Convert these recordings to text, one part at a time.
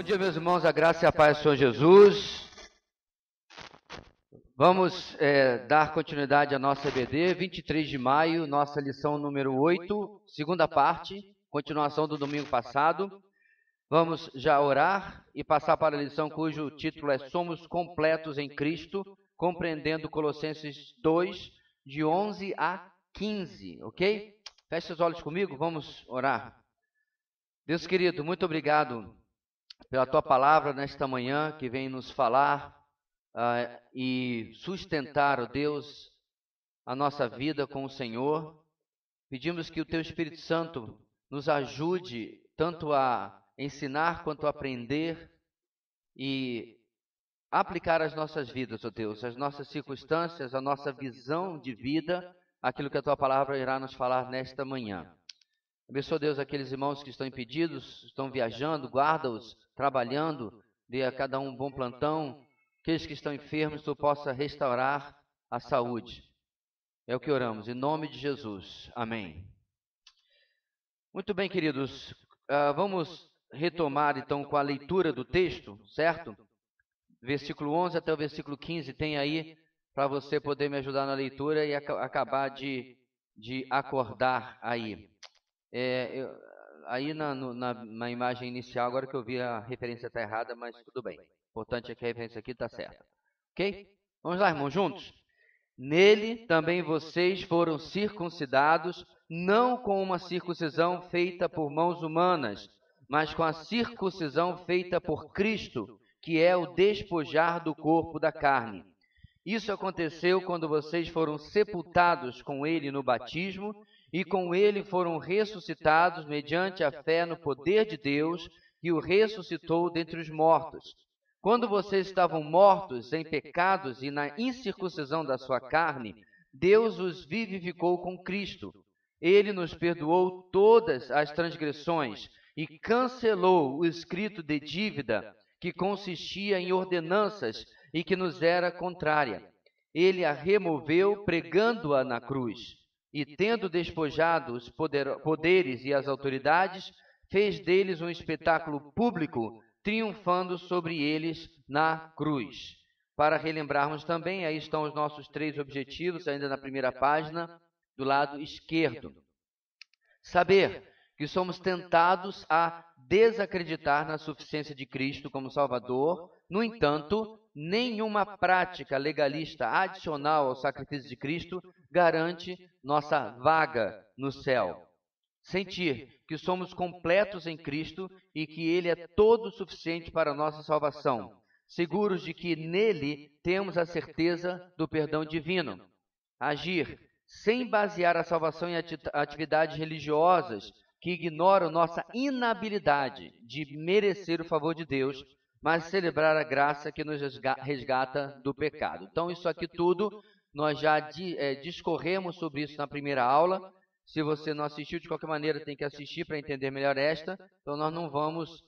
dia, meus irmãos, a graça e a paz do Senhor Jesus. Vamos dar continuidade à nossa EBD, 23 de maio, nossa lição número 8, segunda parte, continuação do domingo passado. Vamos já orar e passar para a lição cujo título é Somos Completos em Cristo, compreendendo Colossenses 2, de 11 a 15, ok? Feche os olhos comigo, vamos orar. Deus querido, muito obrigado pela Tua palavra nesta manhã, que vem nos falar e sustentar, ó Deus, a nossa vida com o Senhor. Pedimos que o Teu Espírito Santo nos ajude tanto a ensinar quanto a aprender e aplicar às nossas vidas, ó Deus, as nossas circunstâncias, a nossa visão de vida, aquilo que a Tua palavra irá nos falar nesta manhã. Abençoa, Deus, aqueles irmãos que estão impedidos, estão viajando, guarda-os, trabalhando, dê a cada um bom plantão. Aqueles que estão enfermos, Tu possa restaurar a saúde. É o que oramos, em nome de Jesus. Amém. Muito bem, queridos, vamos retomar então com a leitura do texto, certo? Versículo 11 até o versículo 15, tem aí para você poder me ajudar na leitura e acabar de acordar aí. Aí na imagem inicial, agora que eu vi a referência está errada, mas tudo bem. O importante é que a referência aqui está certa. Ok? Vamos lá, irmãos, juntos. Nele também vocês foram circuncidados, não com uma circuncisão feita por mãos humanas, mas com a circuncisão feita por Cristo, que é o despojar do corpo da carne. Isso aconteceu quando vocês foram sepultados com ele no batismo, e com ele foram ressuscitados mediante a fé no poder de Deus, que o ressuscitou dentre os mortos. Quando vocês estavam mortos em pecados e na incircuncisão da sua carne, Deus os vivificou com Cristo. Ele nos perdoou todas as transgressões e cancelou o escrito de dívida que consistia em ordenanças e que nos era contrária. Ele a removeu pregando-a na cruz. E, tendo despojado os poderes e as autoridades, fez deles um espetáculo público, triunfando sobre eles na cruz. Para relembrarmos também, aí estão os nossos 3 objetivos, ainda na primeira página, do lado esquerdo. Saber que somos tentados a desacreditar na suficiência de Cristo como Salvador. No entanto, nenhuma prática legalista adicional ao sacrifício de Cristo garante nossa vaga no céu. Sentir que somos completos em Cristo e que Ele é todo suficiente para a nossa salvação, seguros de que nele temos a certeza do perdão divino. Agir sem basear a salvação em atividades religiosas que ignoram nossa inabilidade de merecer o favor de Deus, mas celebrar a graça que nos resgata do pecado. Então, isso aqui tudo, nós já discorremos sobre isso na primeira aula. Se você não assistiu, de qualquer maneira, tem que assistir para entender melhor esta. Então, nós não vamos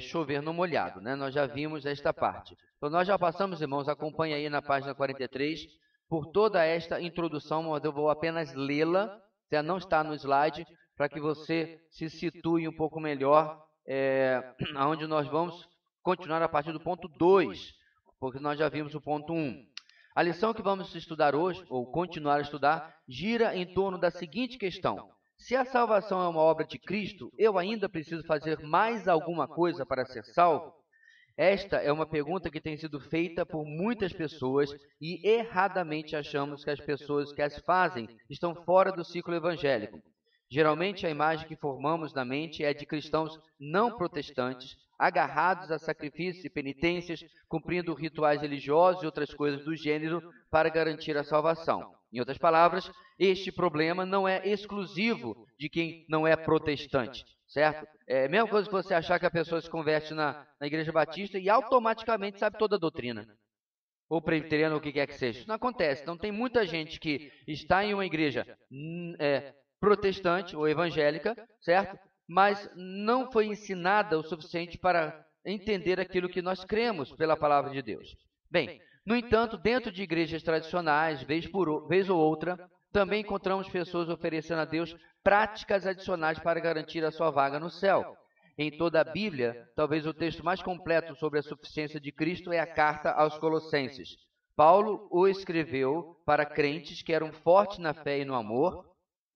chover no molhado, né? Nós já vimos esta parte. Então, nós já passamos, irmãos, acompanhe aí na página 43, por toda esta introdução, mas eu vou apenas lê-la, já não está no slide, para que você se situe um pouco melhor aonde nós vamos continuar a partir do ponto 2, porque nós já vimos o ponto 1. A lição que vamos estudar hoje, ou continuar a estudar, gira em torno da seguinte questão: se a salvação é uma obra de Cristo, eu ainda preciso fazer mais alguma coisa para ser salvo? Esta é uma pergunta que tem sido feita por muitas pessoas e erradamente achamos que as pessoas que as fazem estão fora do ciclo evangélico. Geralmente, a imagem que formamos na mente é de cristãos não protestantes, agarrados a sacrifícios e penitências, cumprindo rituais religiosos e outras coisas do gênero para garantir a salvação. Em outras palavras, este problema não é exclusivo de quem não é protestante, certo? É a mesma coisa que você achar que a pessoa se converte na Igreja Batista e automaticamente sabe toda a doutrina, ou presbiteriana, ou o que quer que seja. Isso não acontece. Então, tem muita gente que está em uma igreja protestante ou evangélica, certo? Mas não foi ensinada o suficiente para entender aquilo que nós cremos pela palavra de Deus. Bem, no entanto, dentro de igrejas tradicionais, vez ou outra, também encontramos pessoas oferecendo a Deus práticas adicionais para garantir a sua vaga no céu. em toda a Bíblia, talvez o texto mais completo sobre a suficiência de Cristo é a carta aos Colossenses. Paulo o escreveu para crentes que eram fortes na fé e no amor,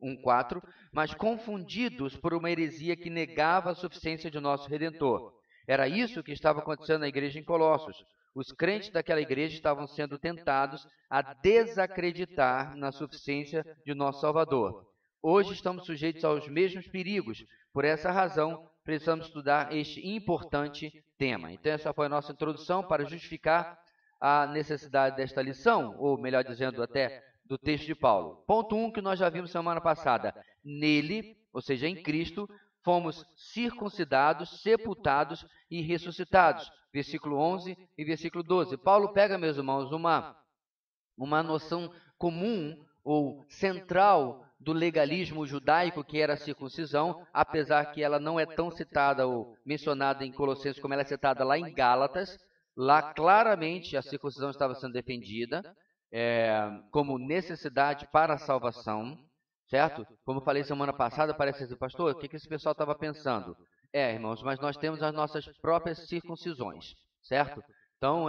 1:4, mas confundidos por uma heresia que negava a suficiência de nosso Redentor. Era isso que estava acontecendo na igreja em Colossos. Os crentes daquela igreja estavam sendo tentados a desacreditar na suficiência de nosso Salvador. Hoje estamos sujeitos aos mesmos perigos. Por essa razão, precisamos estudar este importante tema. Então, essa foi a nossa introdução para justificar a necessidade desta lição, ou melhor dizendo, até do texto de Paulo. Ponto 1 que nós já vimos semana passada. Nele, ou seja, em Cristo, fomos circuncidados, sepultados e ressuscitados. Versículo 11 e versículo 12. Paulo pega, meus irmãos, uma noção comum ou central do legalismo judaico, que era a circuncisão, apesar que ela não é tão citada ou mencionada em Colossenses como ela é citada lá em Gálatas. Lá, claramente, a circuncisão estava sendo defendida como necessidade para a salvação, certo? Como eu falei semana passada, parece assim, pastor, o que esse pessoal estava pensando? Irmãos, mas nós temos as nossas próprias circuncisões, certo? Então,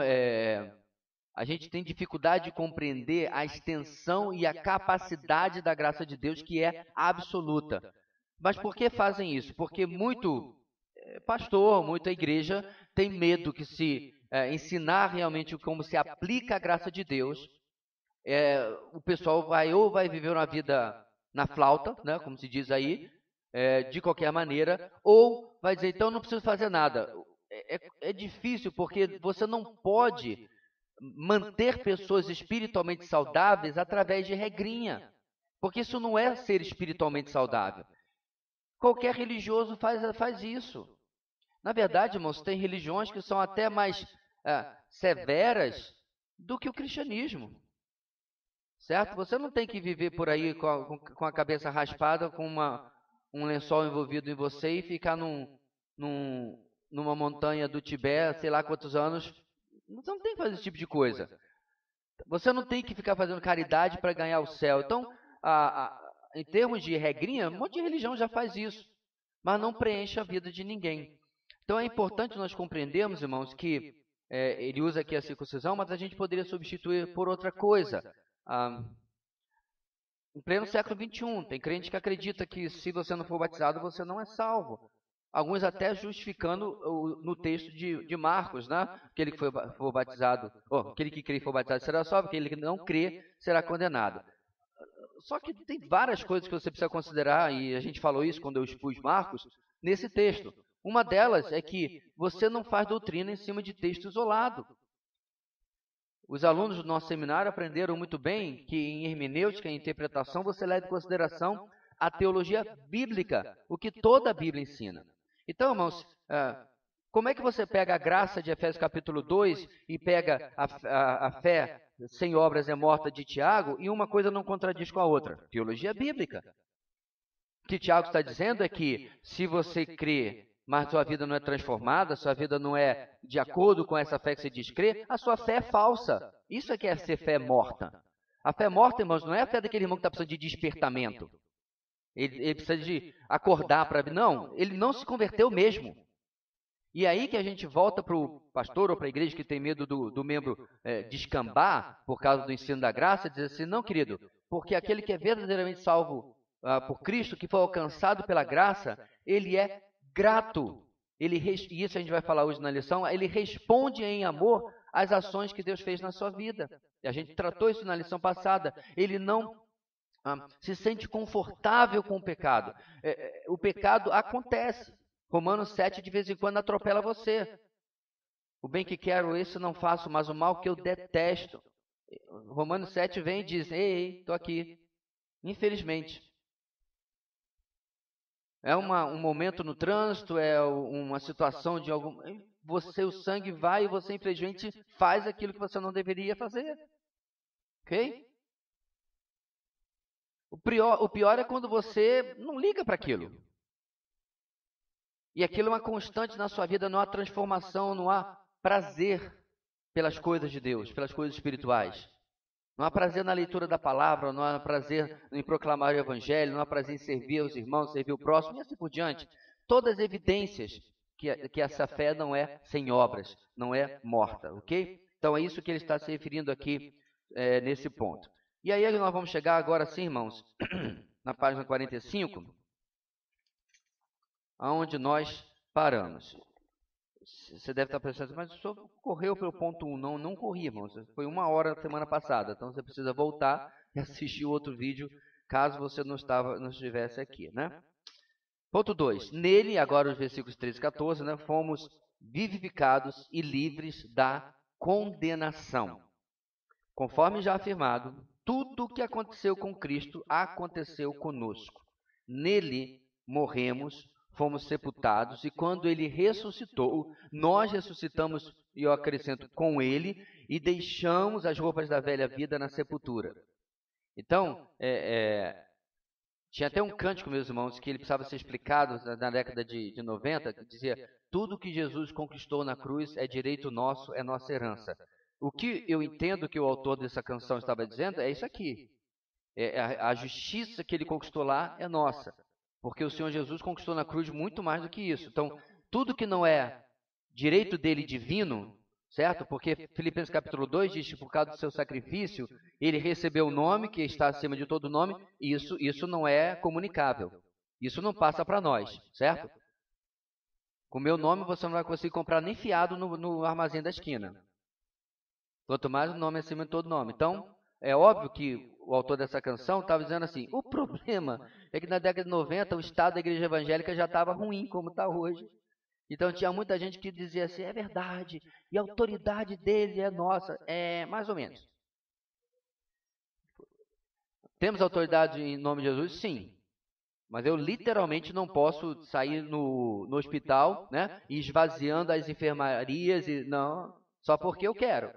a gente tem dificuldade de compreender a extensão e a capacidade da graça de Deus, que é absoluta. Mas por que fazem isso? Porque muito pastor, muita igreja tem medo que se ensinar realmente como se aplica a graça de Deus, o pessoal vai viver uma vida na flauta, né, como se diz aí, de qualquer maneira, ou vai dizer, então não preciso fazer nada. É difícil, porque você não pode manter pessoas espiritualmente saudáveis através de regrinha, porque isso não é ser espiritualmente saudável. Qualquer religioso faz isso. Na verdade, irmãos, tem religiões que são até mais severas do que o cristianismo. Certo? Você não tem que viver por aí com a cabeça raspada, com um lençol envolvido em você e ficar numa montanha do Tibete, sei lá quantos anos. Você não tem que fazer esse tipo de coisa. Você não tem que ficar fazendo caridade para ganhar o céu. Então, em termos de regrinha, um monte de religião já faz isso, mas não preenche a vida de ninguém. Então, é importante nós compreendermos, irmãos, que ele usa aqui a circuncisão, mas a gente poderia substituir por outra coisa. Em pleno século XXI, tem crente que acredita que se você não for batizado, você não é salvo. Alguns até justificando no texto de Marcos, né? Aquele que for batizado, aquele que crê e for batizado será salvo, aquele que não crê será condenado. Só que tem várias coisas que você precisa considerar, e a gente falou isso quando eu expus Marcos, nesse texto. Uma delas é que você não faz doutrina em cima de texto isolado. Os alunos do nosso seminário aprenderam muito bem que em hermenêutica e interpretação você leva em consideração a teologia bíblica, o que toda a Bíblia ensina. Então, irmãos, como é que você pega a graça de Efésios capítulo 2 e pega a fé sem obras é morta de Tiago e uma coisa não contradiz com a outra? Teologia bíblica. O que Tiago está dizendo é que se você crê, mas sua vida não é transformada, sua vida não é de acordo com essa fé que você diz crer, a sua fé é falsa. Isso é que é ser fé morta. A fé morta, irmãos, não é a fé daquele irmão que está precisando de despertamento. Ele precisa de acordar para... Não, ele não se converteu mesmo. E aí que a gente volta para o pastor ou para a igreja que tem medo do membro descambar por causa do ensino da graça, diz assim, não, querido, porque aquele que é verdadeiramente salvo por Cristo, que foi alcançado pela graça, ele é grato. E isso a gente vai falar hoje na lição, ele responde em amor às ações que Deus fez na sua vida. E a gente tratou isso na lição passada. Ele não se sente confortável com o pecado. O pecado acontece. Romanos 7 de vez em quando atropela você. O bem que quero, isso não faço, mas o mal que eu detesto. Romanos 7 vem e diz, ei, estou aqui. Infelizmente. É um momento no trânsito, é uma situação de algum... o sangue vai e você infelizmente faz aquilo que você não deveria fazer. Ok? O pior é quando você não liga para aquilo. E aquilo é uma constante na sua vida, não há transformação, não há prazer pelas coisas de Deus, pelas coisas espirituais. Não há prazer na leitura da palavra, não há prazer em proclamar o evangelho, não há prazer em servir os irmãos, servir o próximo e assim por diante. todas as evidências que essa fé não é sem obras, não é morta, ok? Então é isso que ele está se referindo aqui nesse ponto. E aí nós vamos chegar agora sim, irmãos, na página 45, aonde nós paramos. Você deve estar pensando, mas o senhor correu pelo ponto 1. Não corri, irmãos. Foi 1 hora semana passada. Então você precisa voltar e assistir o outro vídeo, caso você não estivesse aqui, né? Ponto 2. Nele, agora os versículos 13 e 14, né, fomos vivificados e livres da condenação. Conforme já afirmado, tudo o que aconteceu com Cristo aconteceu conosco. Nele morremos, fomos sepultados, e quando ele ressuscitou, nós ressuscitamos, e eu acrescento, com ele, e deixamos as roupas da velha vida na sepultura. Então, tinha até um cântico, meus irmãos, que ele precisava ser explicado na década de 90, que dizia: tudo que Jesus conquistou na cruz é direito nosso, é nossa herança. O que eu entendo que o autor dessa canção estava dizendo é isso aqui. A justiça que ele conquistou lá é nossa. Porque o Senhor Jesus conquistou na cruz muito mais do que isso. Então, tudo que não é direito dele divino, certo? Porque Filipenses capítulo 2 diz que por causa do seu sacrifício, ele recebeu o nome que está acima de todo nome, e isso não é comunicável. Isso não passa para nós, certo? Com o meu nome você não vai conseguir comprar nem fiado no armazém da esquina. Quanto mais o nome acima de todo nome. Então, é óbvio que o autor dessa canção estava dizendo assim, o problema é que na década de 90 o estado da igreja evangélica já estava ruim, como está hoje. Então tinha muita gente que dizia assim, é verdade, e a autoridade dele é nossa. É, mais ou menos. Temos autoridade em nome de Jesus? Sim. Mas eu literalmente não posso sair no hospital, né, e esvaziando as enfermarias, não, só porque eu quero.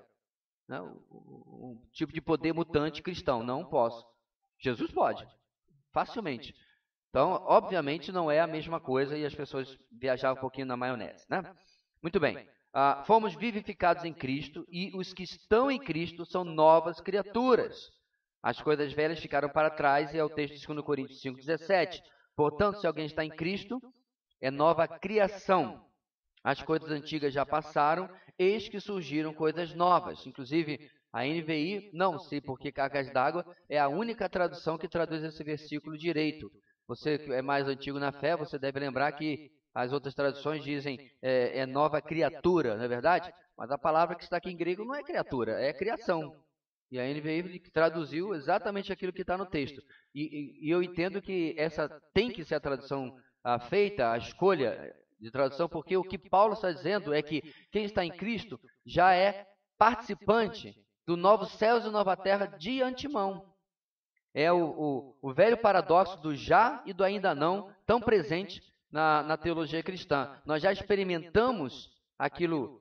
Não, um tipo de poder mutante cristão, não posso. Jesus pode, facilmente. Então, obviamente, não é a mesma coisa e as pessoas viajavam um pouquinho na maionese, né? Muito bem. Fomos vivificados em Cristo e os que estão em Cristo são novas criaturas. As coisas velhas ficaram para trás e é o texto de 2 Coríntios 5,17. Portanto, se alguém está em Cristo, é nova criação. As coisas antigas já passaram, eis que surgiram coisas novas. Inclusive, a NVI, não sei por que cargas d'água, é a única tradução que traduz esse versículo direito. Você que é mais antigo na fé, você deve lembrar que as outras traduções dizem é nova criatura, não é verdade? Mas a palavra que está aqui em grego não é criatura, é criação. E a NVI traduziu exatamente aquilo que está no texto. E eu entendo que essa tem que ser a tradução feita, a escolha de tradução, porque o que Paulo está dizendo é que quem está em Cristo já é participante do novo céus e nova terra de antemão. É o velho paradoxo do já e do ainda não, tão presente na teologia cristã. Nós já experimentamos aquilo,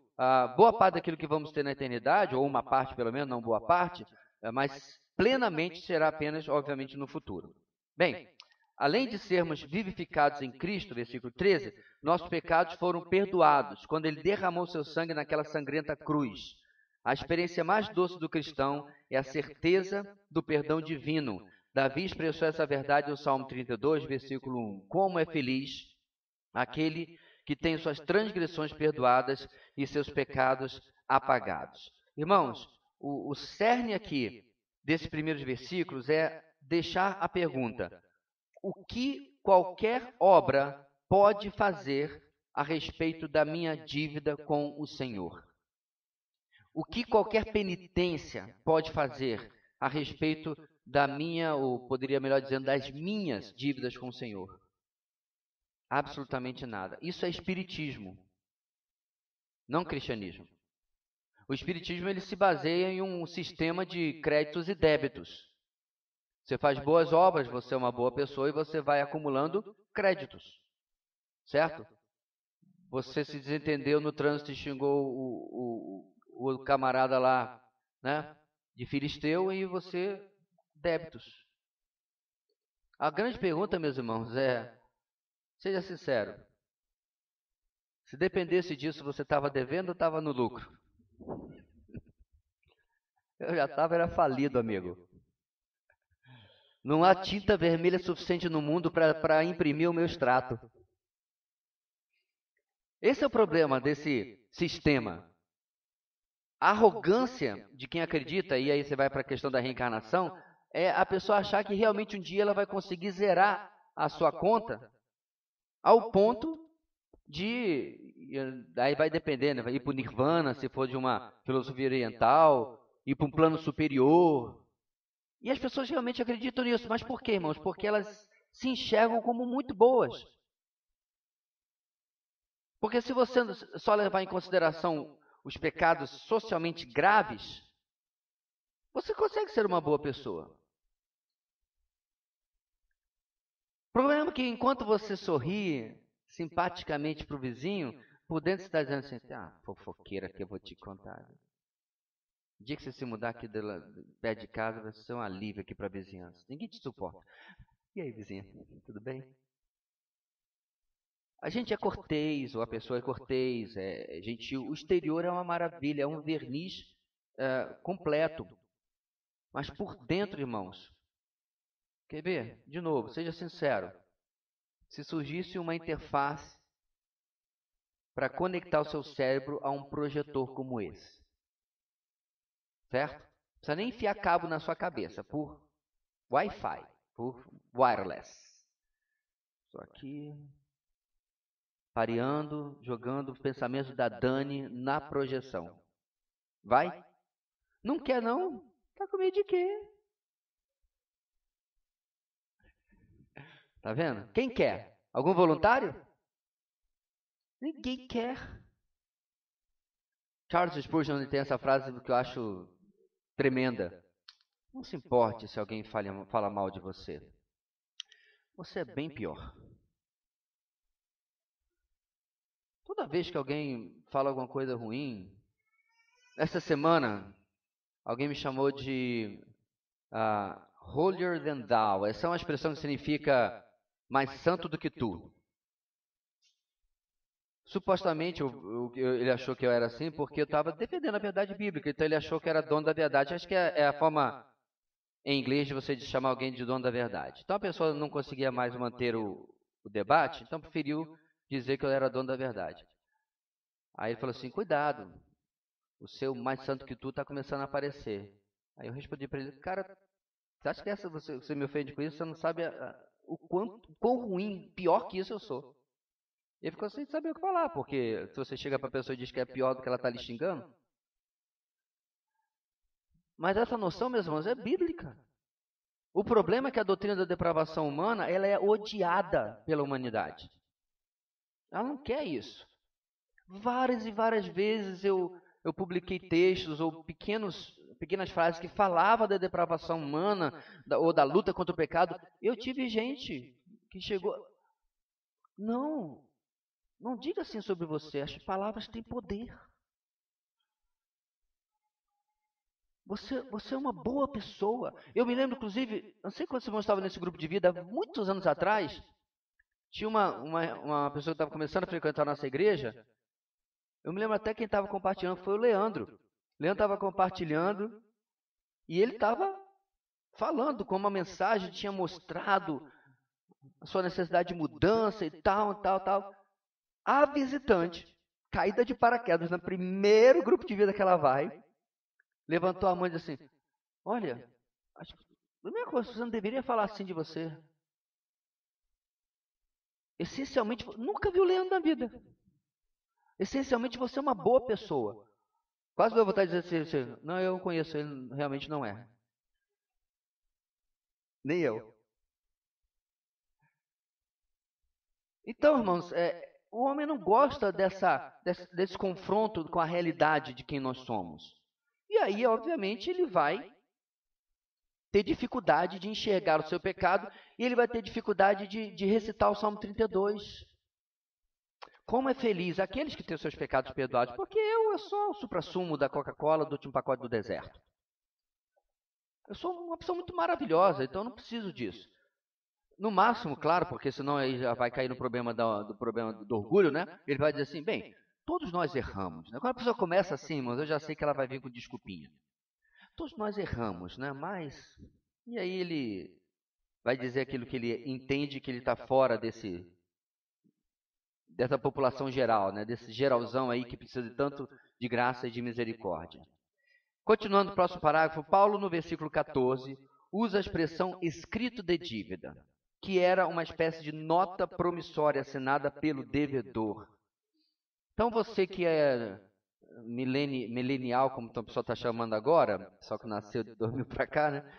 boa parte daquilo que vamos ter na eternidade, ou uma parte pelo menos, não boa parte, mas plenamente será apenas, obviamente, no futuro. Bem, além de sermos vivificados em Cristo, versículo 13, nossos pecados foram perdoados quando ele derramou seu sangue naquela sangrenta cruz. A experiência mais doce do cristão é a certeza do perdão divino. Davi expressou essa verdade no Salmo 32, versículo 1. Como é feliz aquele que tem suas transgressões perdoadas e seus pecados apagados. Irmãos, o cerne aqui desses primeiros versículos é deixar a pergunta: o que qualquer obra pode fazer a respeito da minha dívida com o Senhor? O que qualquer penitência pode fazer a respeito da minha, ou poderia melhor dizendo, das minhas dívidas com o Senhor? Absolutamente nada. Isso é espiritismo, não cristianismo. O espiritismo ele se baseia em um sistema de créditos e débitos. Você faz boas obras, você é uma boa pessoa e você vai acumulando créditos, certo? Você se desentendeu no trânsito e xingou o camarada lá, né, de filisteu, e você, débitos. A grande pergunta, meus irmãos, seja sincero, se dependesse disso, você estava devendo ou estava no lucro? Eu já estava, era falido, amigo. Não há tinta vermelha suficiente no mundo para imprimir o meu extrato. Esse é o problema desse sistema. A arrogância de quem acredita, e aí você vai para a questão da reencarnação, é a pessoa achar que realmente um dia ela vai conseguir zerar a sua conta ao ponto de, aí vai dependendo, vai ir para o Nirvana, se for de uma filosofia oriental, ir para um plano superior. E as pessoas realmente acreditam nisso. Mas por quê, irmãos? Porque elas se enxergam como muito boas. Porque se você só levar em consideração os pecados socialmente graves, você consegue ser uma boa pessoa. O problema é que enquanto você sorri simpaticamente para o vizinho, por dentro você está dizendo assim, fofoqueira que eu vou te contar. O dia que você se mudar aqui perto de casa, vai ser um alívio aqui para a vizinhança. Ninguém te suporta. E aí, vizinha, tudo bem? A gente é cortês, ou a pessoa é cortês, é gentil. O exterior é uma maravilha, é um verniz completo. Mas por dentro, irmãos, quer ver? De novo, seja sincero. Se surgisse uma interface para conectar o seu cérebro a um projetor como esse, certo? Não precisa nem enfiar cabo na sua cabeça, por Wi-Fi, por wireless. Estou aqui, pareando, jogando os pensamentos da Dani na projeção. Vai? Não quer não? Tá com medo de quê? Tá vendo? Quem quer? Algum voluntário? Ninguém quer. Charles Spurgeon tem essa frase que eu acho tremenda. Não se importe se alguém fala mal de você. Você é bem pior. Toda vez que alguém fala alguma coisa ruim, essa semana alguém me chamou de holier than thou. Essa é uma expressão que significa mais santo do que tu. Supostamente ele achou que eu era assim porque eu estava defendendo a verdade bíblica. Então ele achou que era dono da verdade. Acho que é a forma em inglês de você chamar alguém de dono da verdade. Então a pessoa não conseguia mais manter o debate, então preferiu dizer que eu era dono da verdade. Aí ele falou assim, cuidado, o seu mais santo que tu está começando a aparecer. Aí eu respondi para ele, cara, você acha que você me ofende com isso? Você não sabe o quão ruim, pior que isso eu sou. Ele ficou sem saber o que falar, porque se você chega para a pessoa e diz que é pior do que ela está lhe xingando. Mas essa noção, meus irmãos, é bíblica. O problema é que a doutrina da depravação humana ela é odiada pela humanidade. Ela não quer isso. Várias e várias vezes eu publiquei textos ou pequenas frases que falavam da depravação humana ou da luta contra o pecado. Eu tive gente que chegou... Não diga assim sobre você. As palavras têm poder. Você é uma boa pessoa. Eu me lembro, inclusive, não sei quando você estava nesse grupo de vida, muitos anos atrás, tinha uma pessoa que estava começando a frequentar a nossa igreja. Eu me lembro até quem estava compartilhando foi o Leandro. O Leandro estava compartilhando e ele estava falando como a mensagem tinha mostrado a sua necessidade de mudança e tal, tal, tal. A visitante, caída de paraquedas no primeiro grupo de vida que ela vai, levantou a mão e disse assim, olha, acho que primeira coisa, você não deveria falar assim de você. Essencialmente, nunca viu o Leandro na vida. Essencialmente, você é uma boa pessoa. Quase deu vontade de dizer assim, não, eu conheço, ele realmente não é. Nem eu. Então, irmãos, o homem não gosta desse confronto com a realidade de quem nós somos. E aí, obviamente, ele vai ter dificuldade de enxergar o seu pecado e ele vai ter dificuldade de recitar o Salmo 32. Como é feliz aqueles que têm os seus pecados perdoados, porque eu sou o suprassumo da Coca-Cola do último pacote do deserto. Eu sou uma pessoa muito maravilhosa, então eu não preciso disso. No máximo, claro, porque senão aí já vai cair no problema do orgulho, né? Ele vai dizer assim, bem, todos nós erramos. Né? Quando a pessoa começa assim, mas eu já sei que ela vai vir com desculpinha. Todos nós erramos, né? Mas... E aí ele vai dizer aquilo que ele entende que ele está fora dessa população geral, né? Desse geralzão aí que precisa de tanto de graça e de misericórdia. Continuando o próximo parágrafo, Paulo, no versículo 14, usa a expressão escrito de dívida, que era uma espécie de nota promissória assinada pelo devedor. Então você que é milenial, como o pessoal está chamando agora, só que nasceu de 2000 para cá, né?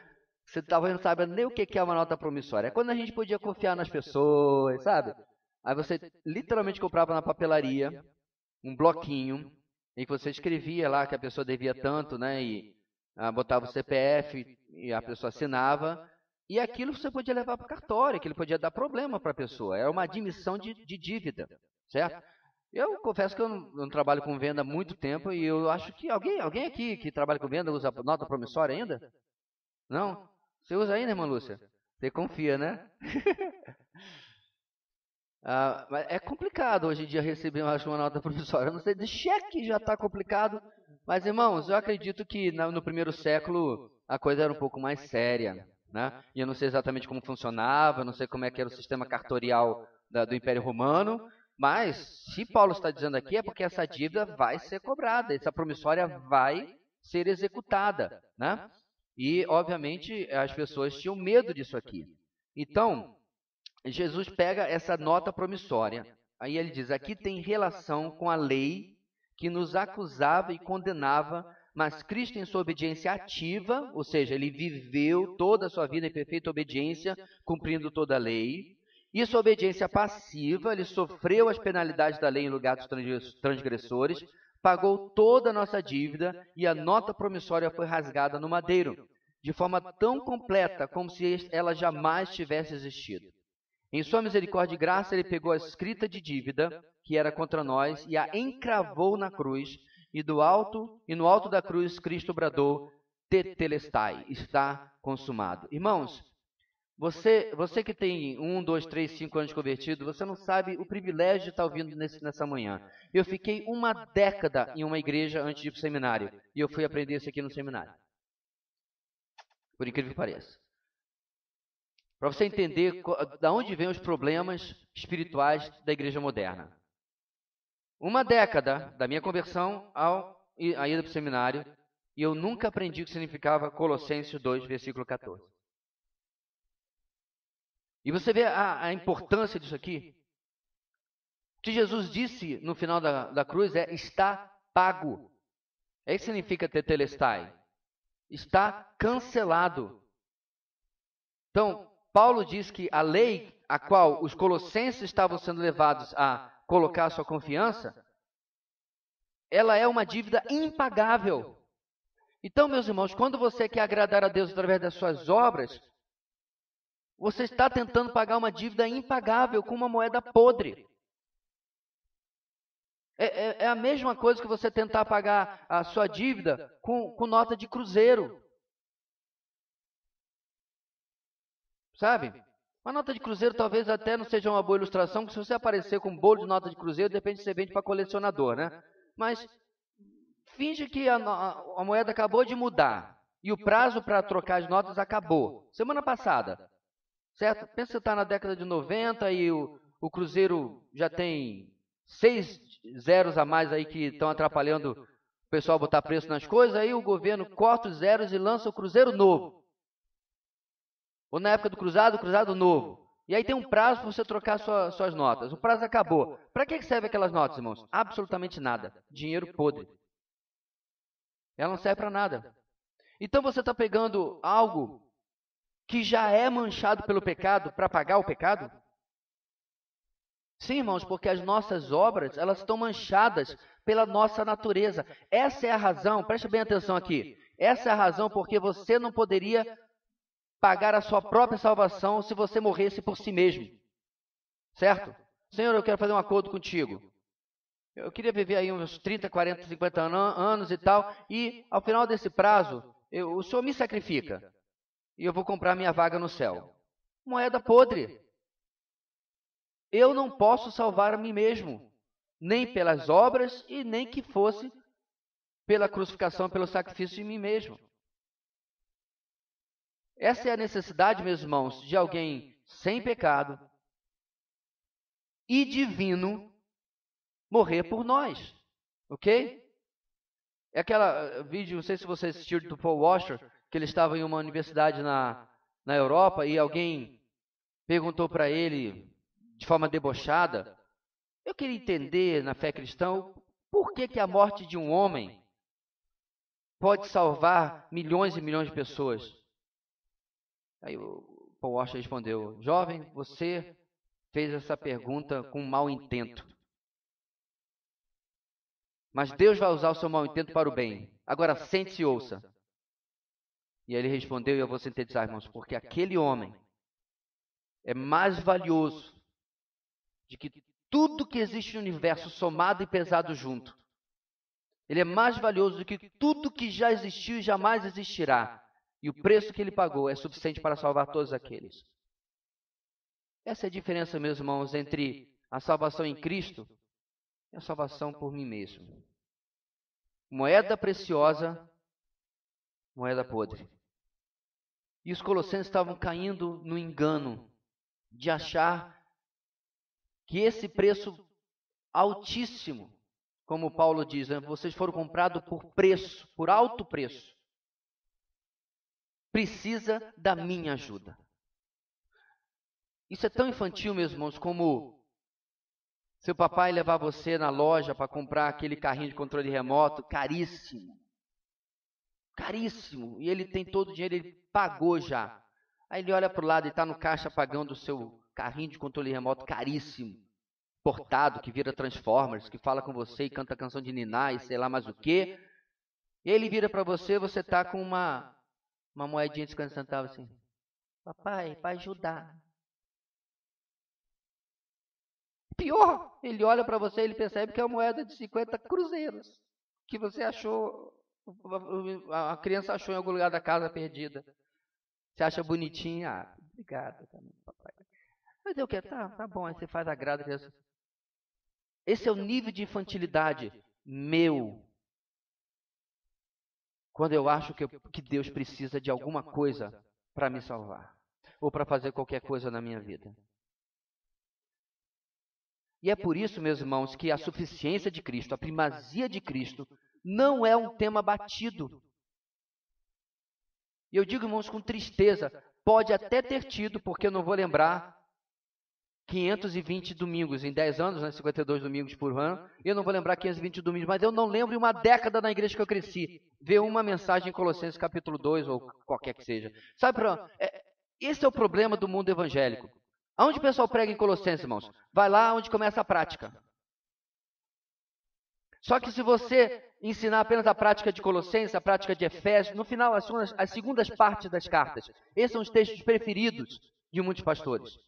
Você talvez não saiba nem o que é uma nota promissória. É quando a gente podia confiar nas pessoas, sabe? Aí você literalmente comprava na papelaria um bloquinho em que você escrevia lá que a pessoa devia tanto, né? E botava o CPF e a pessoa assinava. E aquilo você podia levar para o cartório, aquilo podia dar problema para a pessoa. Era uma admissão de dívida, certo? Eu confesso que eu não trabalho com venda há muito tempo e eu acho que alguém aqui que trabalha com venda usa nota promissória ainda? Não? Você usa ainda, irmã Lúcia? Você confia, né? Mas é complicado hoje em dia receber uma nota promissória. Eu não sei, de cheque já está complicado. Mas, irmãos, eu acredito que no primeiro século a coisa era um pouco mais séria, né? E eu não sei exatamente como funcionava, eu não sei como é que era o sistema cartorial do Império Romano. Mas, se Paulo está dizendo aqui, é porque essa dívida vai ser cobrada, essa promissória vai ser executada, né? E, obviamente, as pessoas tinham medo disso aqui. Então, Jesus pega essa nota promissória. Aí ele diz, aqui tem relação com a lei que nos acusava e condenava, mas Cristo em sua obediência ativa, ou seja, ele viveu toda a sua vida em perfeita obediência, cumprindo toda a lei. E sua obediência passiva, ele sofreu as penalidades da lei em lugar dos transgressores, pagou toda a nossa dívida e a nota promissória foi rasgada no madeiro, de forma tão completa como se ela jamais tivesse existido. Em sua misericórdia e graça, ele pegou a escrita de dívida que era contra nós e a encravou na cruz, e no alto da cruz Cristo bradou, tetelestai, está consumado. Irmãos, você que tem 1, 2, 3, 5 anos de convertido, você não sabe o privilégio de estar ouvindo nessa manhã. Eu fiquei uma década em uma igreja antes de ir para o seminário, e eu fui aprender isso aqui no seminário. Por incrível que pareça. Para você entender de onde vêm os problemas espirituais da igreja moderna. Uma década da minha conversão à ida para o seminário, e eu nunca aprendi o que significava Colossenses 2, versículo 14. E você vê a importância disso aqui? O que Jesus disse no final da cruz é, está pago. É isso que significa tetelestai. Está cancelado. Então, Paulo diz que a lei a qual os colossenses estavam sendo levados a colocar sua confiança, ela é uma dívida impagável. Então, meus irmãos, quando você quer agradar a Deus através das suas obras, você está tentando pagar uma dívida impagável com uma moeda podre. É a mesma coisa que você tentar pagar a sua dívida com nota de cruzeiro. Sabe? Uma nota de cruzeiro talvez até não seja uma boa ilustração, porque se você aparecer com um bolo de nota de cruzeiro, de repente você vende para colecionador, né? Mas finge que a moeda acabou de mudar e o prazo para trocar as notas acabou. Semana passada, certo? Pensa que você está na década de 90 e o cruzeiro já tem 6 zeros a mais aí que estão atrapalhando o pessoal a botar preço nas coisas, aí o governo corta os zeros e lança o cruzeiro novo. Ou na época do cruzado novo. E aí tem um prazo para você trocar suas notas. O prazo acabou. Para que serve aquelas notas, irmãos? Absolutamente nada. Dinheiro podre. Ela não serve para nada. Então você está pegando algo que já é manchado pelo pecado para pagar o pecado? Sim, irmãos, porque as nossas obras, elas estão manchadas pela nossa natureza. Essa é a razão, preste bem atenção aqui. Essa é a razão porque você não poderia pagar a sua própria salvação se você morresse por si mesmo. Certo? Senhor, eu quero fazer um acordo contigo. Eu queria viver aí uns 30, 40, 50 anos e tal, e ao final desse prazo, o Senhor me sacrifica, e eu vou comprar minha vaga no céu. Moeda podre. Eu não posso salvar a mim mesmo, nem pelas obras e nem que fosse pela crucificação, pelo sacrifício de mim mesmo. Essa é a necessidade, meus irmãos, de alguém sem pecado e divino morrer por nós, ok? É aquela vídeo, não sei se você assistiu, do Paul Washer, que ele estava em uma universidade na Europa e alguém perguntou para ele, de forma debochada, eu queria entender na fé cristã, por que a morte de um homem pode salvar milhões e milhões de pessoas? Aí o Paul Washer respondeu, jovem, você fez essa pergunta com mau intento. Mas Deus vai usar o seu mau intento para o bem. Agora sente-se e ouça. E aí ele respondeu, e eu vou sintetizar, irmãos, porque aquele homem é mais valioso de que tudo que existe no universo somado e pesado junto. Ele é mais valioso do que tudo que já existiu e jamais existirá. E o preço que ele pagou é suficiente para salvar todos aqueles. Essa é a diferença, meus irmãos, entre a salvação em Cristo e a salvação por mim mesmo. Moeda preciosa, moeda podre. E os colossenses estavam caindo no engano de achar que esse preço altíssimo, como Paulo diz, né? Vocês foram comprados por preço, por alto preço, precisa da minha ajuda. Isso é tão infantil, meus irmãos, como seu papai levar você na loja para comprar aquele carrinho de controle remoto, caríssimo. Caríssimo. E ele tem todo o dinheiro, ele pagou já. Aí ele olha para o lado e está no caixa pagando o seu carrinho de controle remoto caríssimo, portado, que vira Transformers, que fala com você e canta canção de Niná e sei lá mais o quê. E ele vira para você, você está com uma moedinha de 50 centavos assim. Papai, para ajudar. Pior, ele olha para você e ele percebe que é uma moeda de 50 cruzeiros, que você achou, a criança achou em algum lugar da casa perdida. Você acha bonitinha? Ah, obrigado também, papai. Mas eu quero, tá bom, aí você faz a grada. Esse é o nível de infantilidade meu, quando eu acho que Deus precisa de alguma coisa para me salvar, ou para fazer qualquer coisa na minha vida. E é por isso, meus irmãos, que a suficiência de Cristo, a primazia de Cristo, não é um tema batido. E eu digo, irmãos, com tristeza, pode até ter tido, porque eu não vou lembrar, 520 domingos em 10 anos, né, 52 domingos por ano, e eu não vou lembrar 520 domingos, mas eu não lembro em uma década na igreja que eu cresci, ver uma mensagem em Colossenses capítulo 2, ou qualquer que seja. Sabe, esse é o problema do mundo evangélico. Aonde o pessoal prega em Colossenses, irmãos? Vai lá onde começa a prática. Só que se você ensinar apenas a prática de Colossenses, a prática de Efésios, no final, as segundas partes das cartas, esses são os textos preferidos de muitos pastores.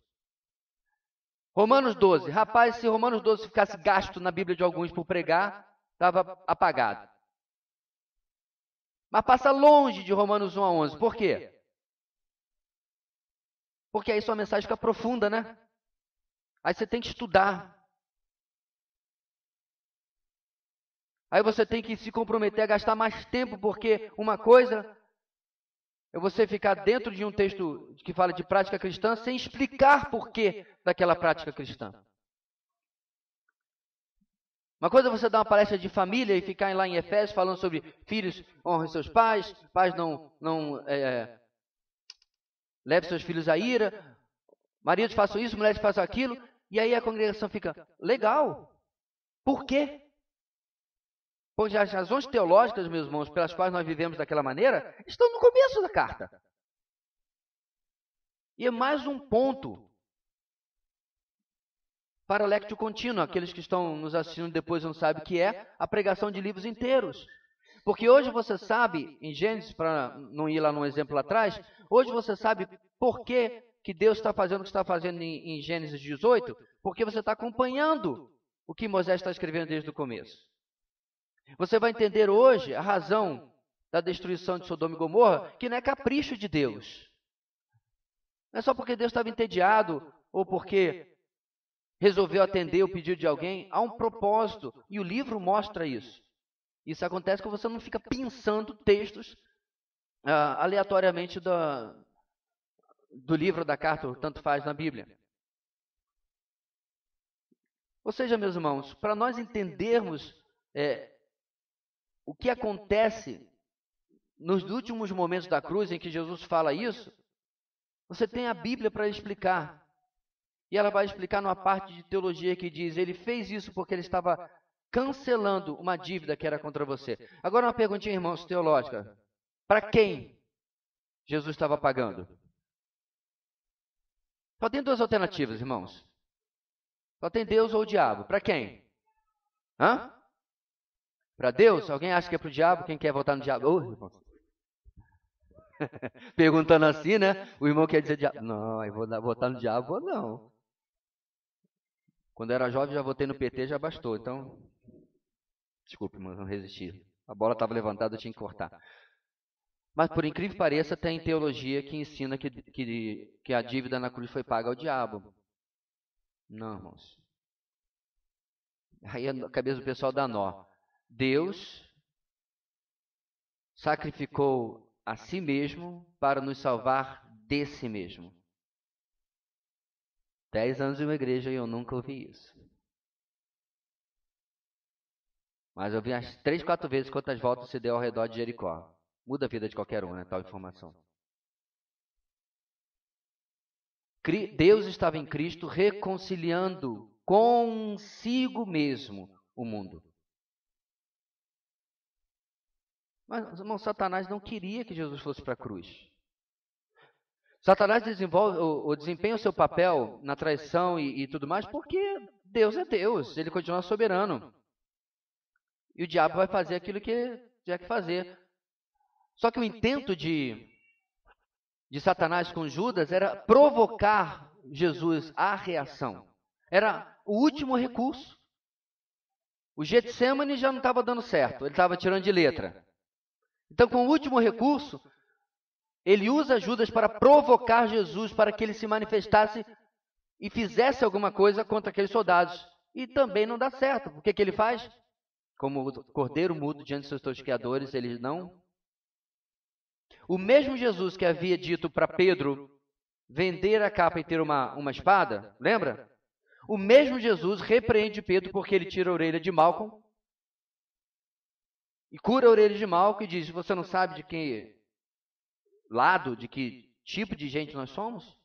Romanos 12. Rapaz, se Romanos 12 ficasse gasto na Bíblia de alguns por pregar, estava apagado. Mas passa longe de Romanos 1 a 11. Por quê? Porque aí sua mensagem fica profunda, né? Aí você tem que estudar. Aí você tem que se comprometer a gastar mais tempo, porque uma coisa é você ficar dentro de um texto que fala de prática cristã sem explicar porquê daquela prática cristã. Uma coisa é você dar uma palestra de família e ficar lá em Efésios falando sobre filhos honrem seus pais, pais não leve seus filhos à ira, maridos façam isso, mulheres façam aquilo, e aí a congregação fica, legal, por quê? Pois as razões teológicas, meus irmãos, pelas quais nós vivemos daquela maneira, estão no começo da carta. E é mais um ponto para a lectio contínua. Aqueles que estão nos assistindo depois não sabem o que é a pregação de livros inteiros. Porque hoje você sabe, em Gênesis, para não ir lá no exemplo lá atrás, hoje você sabe por que Deus está fazendo o que está fazendo em Gênesis 18, porque você está acompanhando o que Moisés está escrevendo desde o começo. Você vai entender hoje a razão da destruição de Sodoma e Gomorra, que não é capricho de Deus. Não é só porque Deus estava entediado ou porque resolveu atender o pedido de alguém. Há um propósito e o livro mostra isso. Isso acontece quando você não fica pensando textos aleatoriamente do livro da carta, tanto faz na Bíblia. Ou seja, meus irmãos, para nós entendermos o que acontece nos últimos momentos da cruz em que Jesus fala isso, você tem a Bíblia para explicar. E ela vai explicar numa parte de teologia que diz, ele fez isso porque ele estava cancelando uma dívida que era contra você. Agora uma perguntinha, irmãos, teológica. Para quem Jesus estava pagando? Só tem duas alternativas, irmãos. Só tem Deus ou o diabo. Para quem? Hã? Para Deus? Alguém acha que é para o diabo? Quem quer votar no diabo? Oh, irmãos. Perguntando assim, né? O irmão quer dizer diabo. Não, eu vou votar no diabo ou não. Quando eu era jovem já votei no PT, já bastou. Então, desculpe, mas não resisti. A bola estava levantada, eu tinha que cortar. Mas, por incrível que pareça, tem teologia que ensina que a dívida na cruz foi paga ao diabo. Não, irmãos. Aí a cabeça do pessoal dá nó. Deus sacrificou a si mesmo para nos salvar de si mesmo. 10 anos em uma igreja e eu nunca ouvi isso. Mas eu vi as 3, 4 vezes quantas voltas se deu ao redor de Jericó. Muda a vida de qualquer um, né? Tal informação. Deus estava em Cristo reconciliando consigo mesmo o mundo. Mas, irmão, Satanás não queria que Jesus fosse para a cruz. Satanás desempenha o seu papel na traição e tudo mais porque Deus é Deus, ele continua soberano. E o diabo vai fazer aquilo que tiver que fazer. Só que o intento de Satanás com Judas era provocar Jesus à reação. Era o último recurso. O Getsemane já não estava dando certo, ele estava tirando de letra. Então, com o último recurso, ele usa Judas para provocar Jesus, para que ele se manifestasse e fizesse alguma coisa contra aqueles soldados. E também não dá certo. O que ele faz? Como o cordeiro mudo diante dos seus tosqueadores, ele não. O mesmo Jesus que havia dito para Pedro vender a capa e ter uma espada, lembra? O mesmo Jesus repreende Pedro porque ele tira a orelha de Malcolm e cura a orelha de Malcolm e diz, você não sabe de que lado, de que tipo de gente nós somos?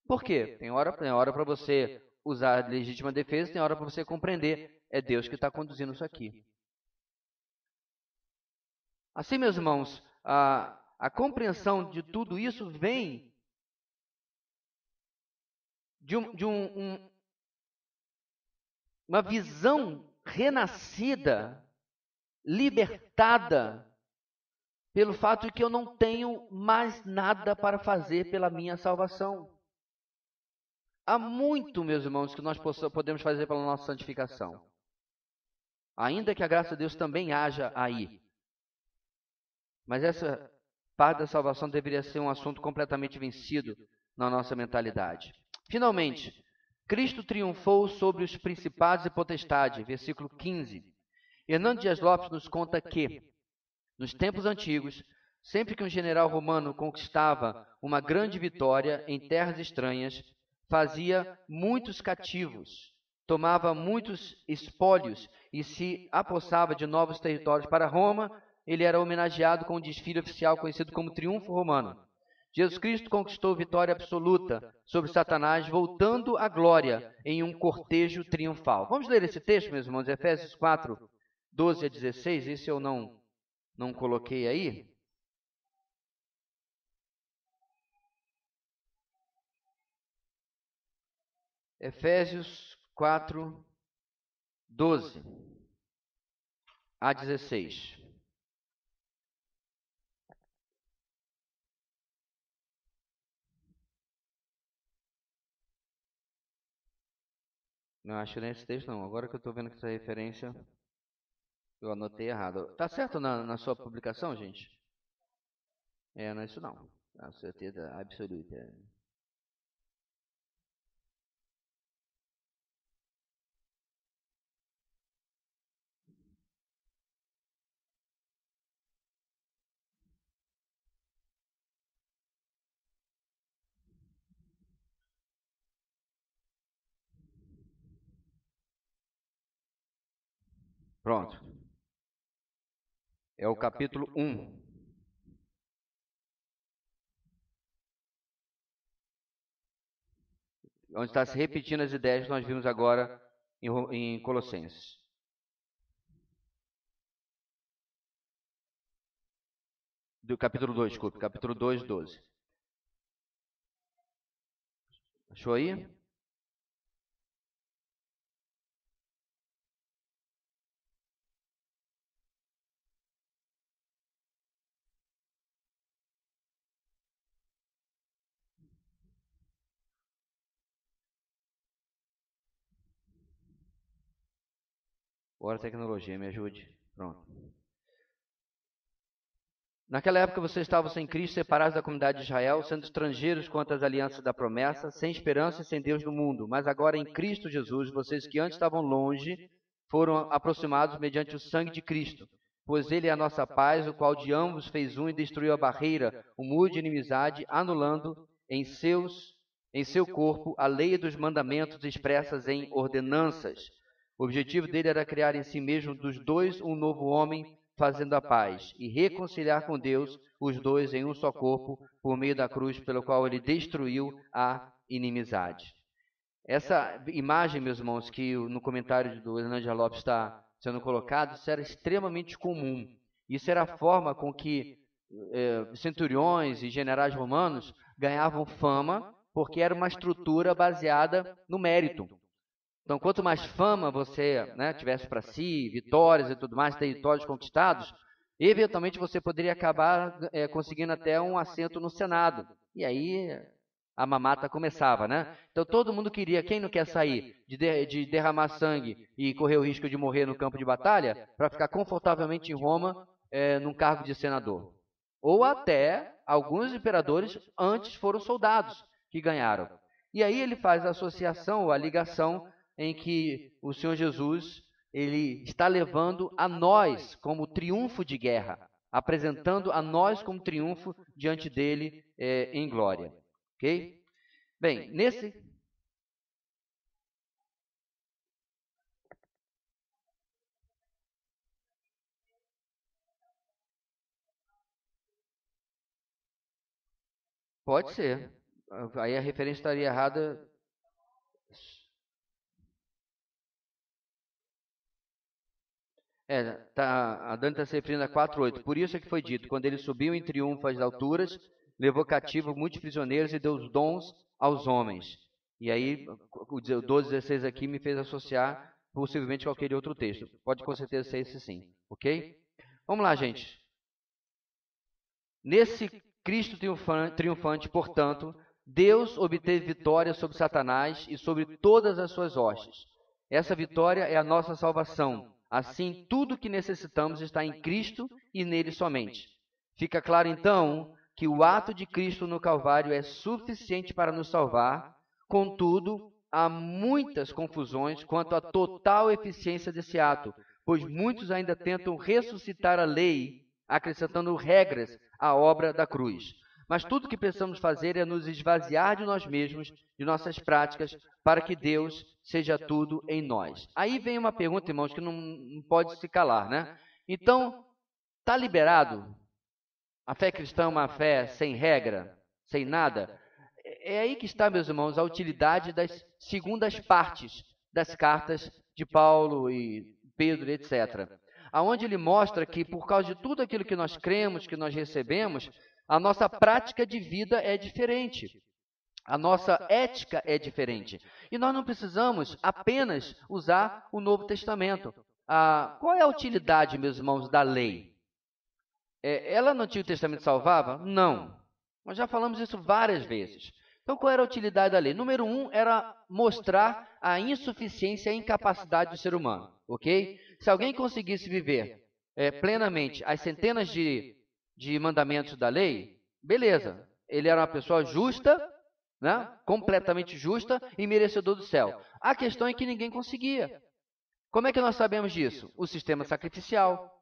Por quê? Tem hora para você usar a legítima defesa, tem hora para você compreender. É Deus que está conduzindo isso aqui. Assim, meus irmãos, a compreensão de tudo isso vem de uma visão renascida, libertada, pelo fato de que eu não tenho mais nada para fazer pela minha salvação. Há muito, meus irmãos, que nós podemos fazer pela nossa santificação. Ainda que a graça de Deus também haja aí. Mas essa parte da salvação deveria ser um assunto completamente vencido na nossa mentalidade. Finalmente, Cristo triunfou sobre os principados e potestades, versículo 15. Hernando Dias Lopes nos conta que, nos tempos antigos, sempre que um general romano conquistava uma grande vitória em terras estranhas, fazia muitos cativos, tomava muitos espólios e se apossava de novos territórios para Roma. Ele era homenageado com um desfile oficial conhecido como Triunfo Romano. Jesus Cristo conquistou vitória absoluta sobre Satanás, voltando à glória em um cortejo triunfal. Vamos ler esse texto, meus irmãos, Efésios 4, 12 a 16. Esse eu não coloquei aí. Efésios 4, 12 a 16. Não acho nem esse texto, não. Agora que eu estou vendo que essa referência, eu anotei errado. Tá certo na sua publicação, gente? Não é isso não. Com certeza absoluta. Pronto. É o capítulo 1. Onde está se repetindo as ideias que nós vimos agora em Colossenses. Do capítulo 2, desculpe. Capítulo 2, 12. Achou aí? Bora, tecnologia, me ajude. Pronto. Naquela época vocês estavam sem Cristo, separados da comunidade de Israel, sendo estrangeiros quanto às alianças da promessa, sem esperança e sem Deus no mundo. Mas agora em Cristo Jesus, vocês que antes estavam longe, foram aproximados mediante o sangue de Cristo. Pois ele é a nossa paz, o qual de ambos fez um e destruiu a barreira, o muro de inimizade, anulando em seu corpo a lei dos mandamentos expressas em ordenanças. O objetivo dele era criar em si mesmo dos dois um novo homem, fazendo a paz, e reconciliar com Deus os dois em um só corpo, por meio da cruz, pelo qual ele destruiu a inimizade. Essa imagem, meus irmãos, que no comentário do Hernandes Lopes está sendo colocado, isso era extremamente comum. Isso era a forma com que centuriões e generais romanos ganhavam fama, porque era uma estrutura baseada no mérito. Então, quanto mais fama você tivesse para si, vitórias e tudo mais, territórios conquistados, eventualmente você poderia acabar conseguindo até um assento no Senado. E aí a mamata começava, né? Então, todo mundo queria, quem não quer sair de derramar sangue e correr o risco de morrer no campo de batalha, para ficar confortavelmente em Roma, num cargo de senador. Ou até, alguns imperadores antes foram soldados que ganharam. E aí ele faz a associação, ou a ligação, em que o Senhor Jesus ele está levando a nós como triunfo de guerra, apresentando a nós como triunfo diante dele em glória. Ok? Bem, nesse... Pode ser. Aí a referência estaria errada. A Dani está se referindo a 4:8. Por isso é que foi dito, quando ele subiu em triunfo às alturas, levou cativo muitos prisioneiros e deu os dons aos homens. E aí, o 12:16 aqui me fez associar possivelmente com aquele outro texto. Pode com certeza ser esse sim, ok? Vamos lá, gente. Nesse Cristo triunfante, portanto, Deus obteve vitória sobre Satanás e sobre todas as suas hostes. Essa vitória é a nossa salvação. Assim, tudo o que necessitamos está em Cristo e nele somente. Fica claro, então, que o ato de Cristo no Calvário é suficiente para nos salvar. Contudo, há muitas confusões quanto à total eficiência desse ato, pois muitos ainda tentam ressuscitar a lei, acrescentando regras à obra da cruz. Mas tudo o que precisamos fazer é nos esvaziar de nós mesmos, de nossas práticas, para que Deus seja tudo em nós. Aí vem uma pergunta, irmãos, que não pode se calar, né? Então, está liberado? A fé cristã é uma fé sem regra, sem nada? É aí que está, meus irmãos, a utilidade das segundas partes das cartas de Paulo e Pedro, etc. Aonde ele mostra que, por causa de tudo aquilo que nós cremos, que nós recebemos, a nossa prática de vida é diferente. A nossa ética é diferente. E nós não precisamos apenas usar o Novo Testamento. Qual é a utilidade, meus irmãos, da lei? Ela no Antigo Testamento salvava? Não. Nós já falamos isso várias vezes. Então, qual era a utilidade da lei? Número 1 era mostrar a insuficiência e a incapacidade do ser humano. Ok? Se alguém conseguisse viver plenamente as centenas de mandamentos da lei, beleza. Ele era uma pessoa justa, né? Completamente justa e merecedor do céu. A questão é que ninguém conseguia. Como é que nós sabemos disso? O sistema sacrificial.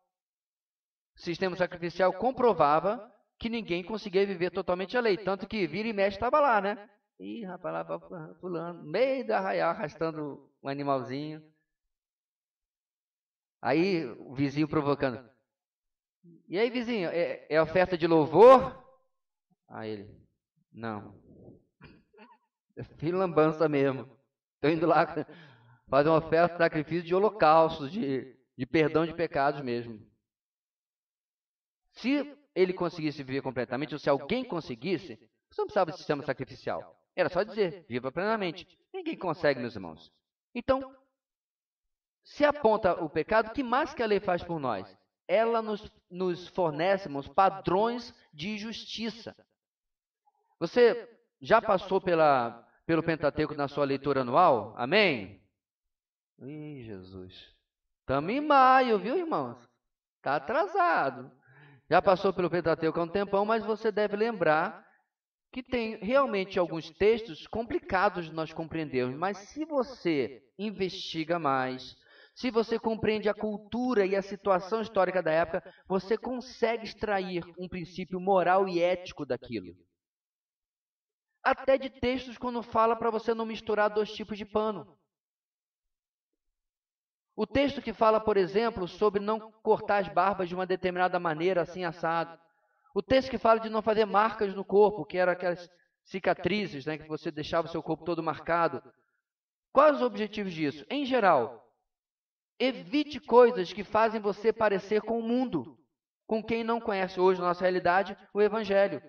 O sistema sacrificial comprovava que ninguém conseguia viver totalmente a lei. Tanto que vira e mexe estava lá, né? Ih, rapaz, lá pulando, no meio do arraial, arrastando um animalzinho. Aí o vizinho provocando. E aí, vizinho, é oferta de louvor? Aí ele, não. É filho lambança mesmo. Estou indo lá fazer uma oferta de sacrifício de holocausto, de perdão de pecados mesmo. Se ele conseguisse viver completamente, ou se alguém conseguisse, você não precisava de sistema sacrificial. Era só dizer, viva plenamente. Ninguém consegue, meus irmãos. Então, se aponta o pecado, o que mais que a lei faz por nós? Ela nos fornece, irmãos, padrões de justiça. Você já passou pelo Pentateuco na sua leitura anual? Amém? Ih, Jesus. Estamos em maio, viu, irmãos? Está atrasado. Já passou pelo Pentateuco há um tempão, mas você deve lembrar que tem realmente alguns textos complicados de nós compreendermos. Mas se você investiga mais, se você compreende a cultura e a situação histórica da época, você consegue extrair um princípio moral e ético daquilo. Até de textos quando fala para você não misturar dois tipos de pano. O texto que fala, por exemplo, sobre não cortar as barbas de uma determinada maneira, assim assado. O texto que fala de não fazer marcas no corpo, que eram aquelas cicatrizes, né, que você deixava o seu corpo todo marcado. Quais os objetivos disso? Em geral, evite coisas que fazem você parecer com o mundo, com quem não conhece hoje, na nossa realidade, o Evangelho.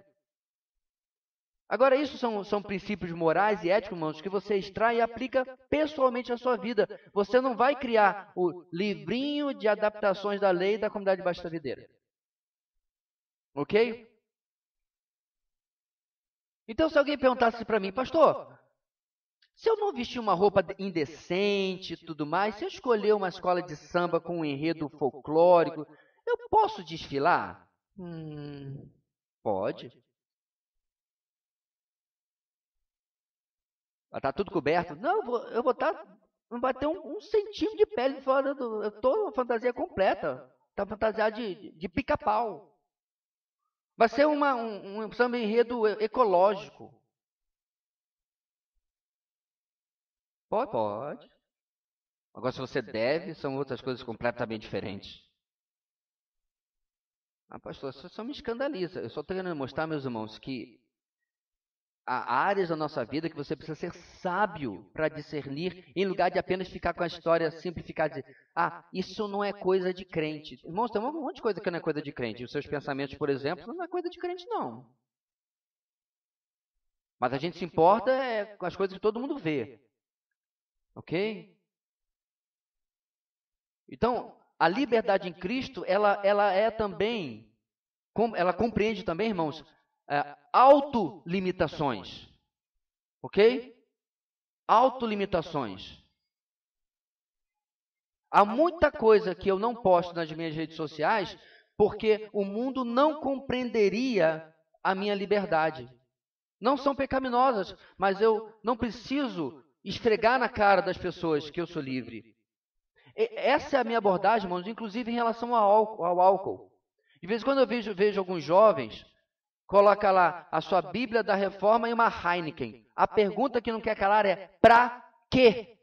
Agora, isso são princípios morais e éticos, irmãos, que você extrai e aplica pessoalmente à sua vida. Você não vai criar o livrinho de adaptações da lei da comunidade de Baixa Videira. Ok? Então, se alguém perguntasse para mim, pastor, se eu não vestir uma roupa indecente e tudo mais, se eu escolher uma escola de samba com um enredo folclórico, eu posso desfilar? Pode. Vai estar tudo coberto? Não, eu vou estar. Não vai ter um centímetro de pele fora do. Eu estou uma fantasia completa. Está fantasiado de pica-pau. Vai ser um samba enredo ecológico. Pode. Agora, se você deve, são outras coisas completamente diferentes. Ah, pastor, isso só me escandaliza. Eu só estou querendo mostrar, meus irmãos, que há áreas da nossa vida que você precisa ser sábio para discernir, em lugar de apenas ficar com a história simplificada. Isso não é coisa de crente. Irmãos, tem um monte de coisa que não é coisa de crente. Os seus pensamentos, por exemplo, não é coisa de crente, não. Mas a gente se importa com as coisas que todo mundo vê. Ok? Então, a liberdade em Cristo, ela é também, ela compreende também, irmãos, autolimitações. Ok? Autolimitações. Há muita coisa que eu não posto nas minhas redes sociais porque o mundo não compreenderia a minha liberdade. Não são pecaminosas, mas eu não preciso esfregar na cara das pessoas que eu sou livre. Essa é a minha abordagem, irmãos, inclusive em relação ao álcool. De vez em quando eu vejo alguns jovens, coloca lá a sua Bíblia da Reforma e uma Heineken. A pergunta que não quer calar é, pra quê?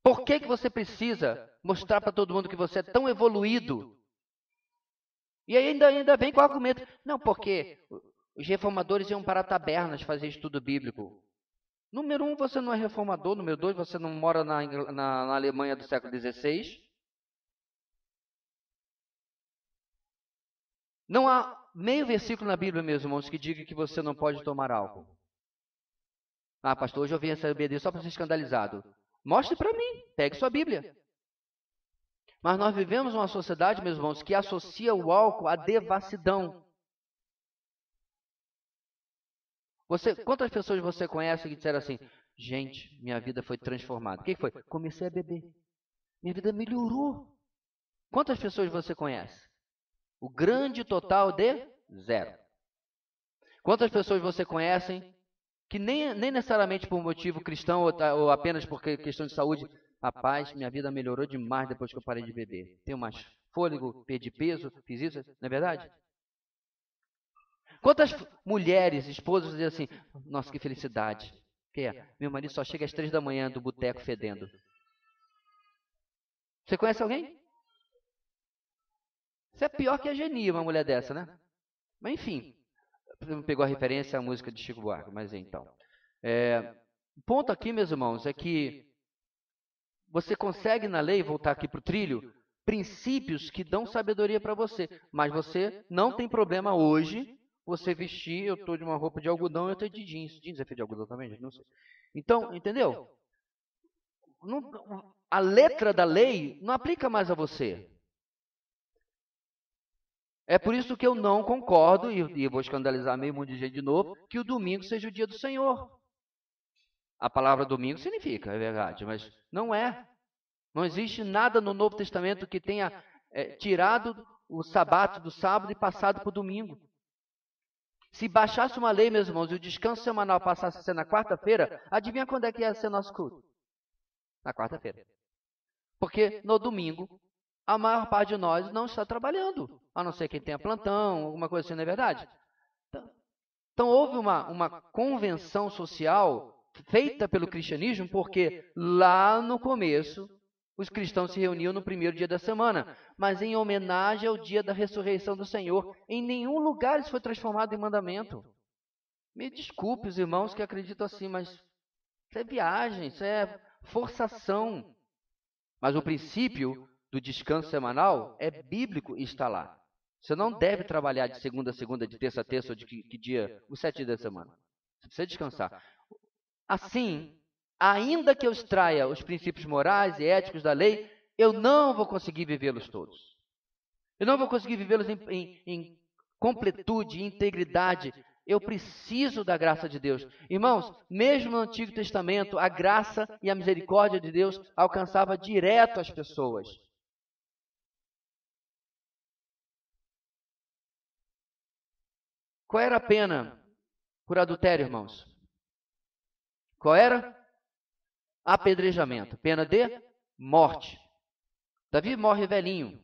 Por que você precisa mostrar para todo mundo que você é tão evoluído? E ainda vem com o argumento, não, porque os reformadores iam para tabernas fazer estudo bíblico. Número 1, você não é reformador. Número 2, você não mora na Alemanha do século XVI. Não há meio versículo na Bíblia, meus irmãos, que diga que você não pode tomar álcool. Ah, pastor, hoje eu vim essa BD só para ser escandalizado. Mostre para mim, pegue sua Bíblia. Mas nós vivemos uma sociedade, meus irmãos, que associa o álcool à devassidão. Quantas pessoas você conhece que disseram assim, gente, minha vida foi transformada. O que foi? Comecei a beber. Minha vida melhorou. Quantas pessoas você conhece? O grande total de 0. Quantas pessoas você conhece que nem necessariamente por motivo cristão ou apenas por questão de saúde, rapaz, minha vida melhorou demais depois que eu parei de beber. Tenho mais fôlego, perdi peso, fiz isso, não é verdade? Quantas mulheres, esposas dizem assim, nossa, que felicidade. Meu marido só chega às 3 da manhã do boteco fedendo. Você conhece alguém? Isso é pior que a Geni, uma mulher dessa, né? Mas enfim, não pegou a referência à música de Chico Buarque, mas então. O ponto aqui, meus irmãos, é que você consegue na lei, voltar aqui para o trilho, princípios que dão sabedoria para você, mas você não tem problema hoje você vestir, eu estou de uma roupa de algodão, eu estou de jeans. Jeans é feito de algodão também, gente? Não sei. Então, entendeu? A letra da lei não aplica mais a você. É por isso que eu não concordo, e vou escandalizar meio mundo de gente de novo, que o domingo seja o dia do Senhor. A palavra domingo significa, é verdade, mas não é. Não existe nada no Novo Testamento que tenha tirado o sabato do sábado e passado para o domingo. Se baixasse uma lei, meus irmãos, e o descanso semanal passasse a ser na quarta-feira, adivinha quando é que ia ser nosso culto? Na quarta-feira. Porque no domingo, a maior parte de nós não está trabalhando, a não ser quem tenha plantão, alguma coisa assim, não é verdade? Então houve uma convenção social feita pelo cristianismo, porque lá no começo os cristãos se reuniam no primeiro dia da semana, mas em homenagem ao dia da ressurreição do Senhor. Em nenhum lugar isso foi transformado em mandamento. Me desculpe os irmãos que acreditam assim, mas isso é viagem, isso é forçação. Mas o princípio do descanso semanal é bíblico e está lá. Você não deve trabalhar de segunda a segunda, de terça a terça, ou de que dia, os 7 dias da semana. Você precisa descansar. Assim, ainda que eu extraia os princípios morais e éticos da lei, eu não vou conseguir vivê-los todos. Eu não vou conseguir vivê-los em completude, integridade. Eu preciso da graça de Deus. Irmãos, mesmo no Antigo Testamento, a graça e a misericórdia de Deus alcançava direto as pessoas. Qual era a pena por adultério, irmãos? Qual era? Apedrejamento. Pena de morte. Davi morre velhinho.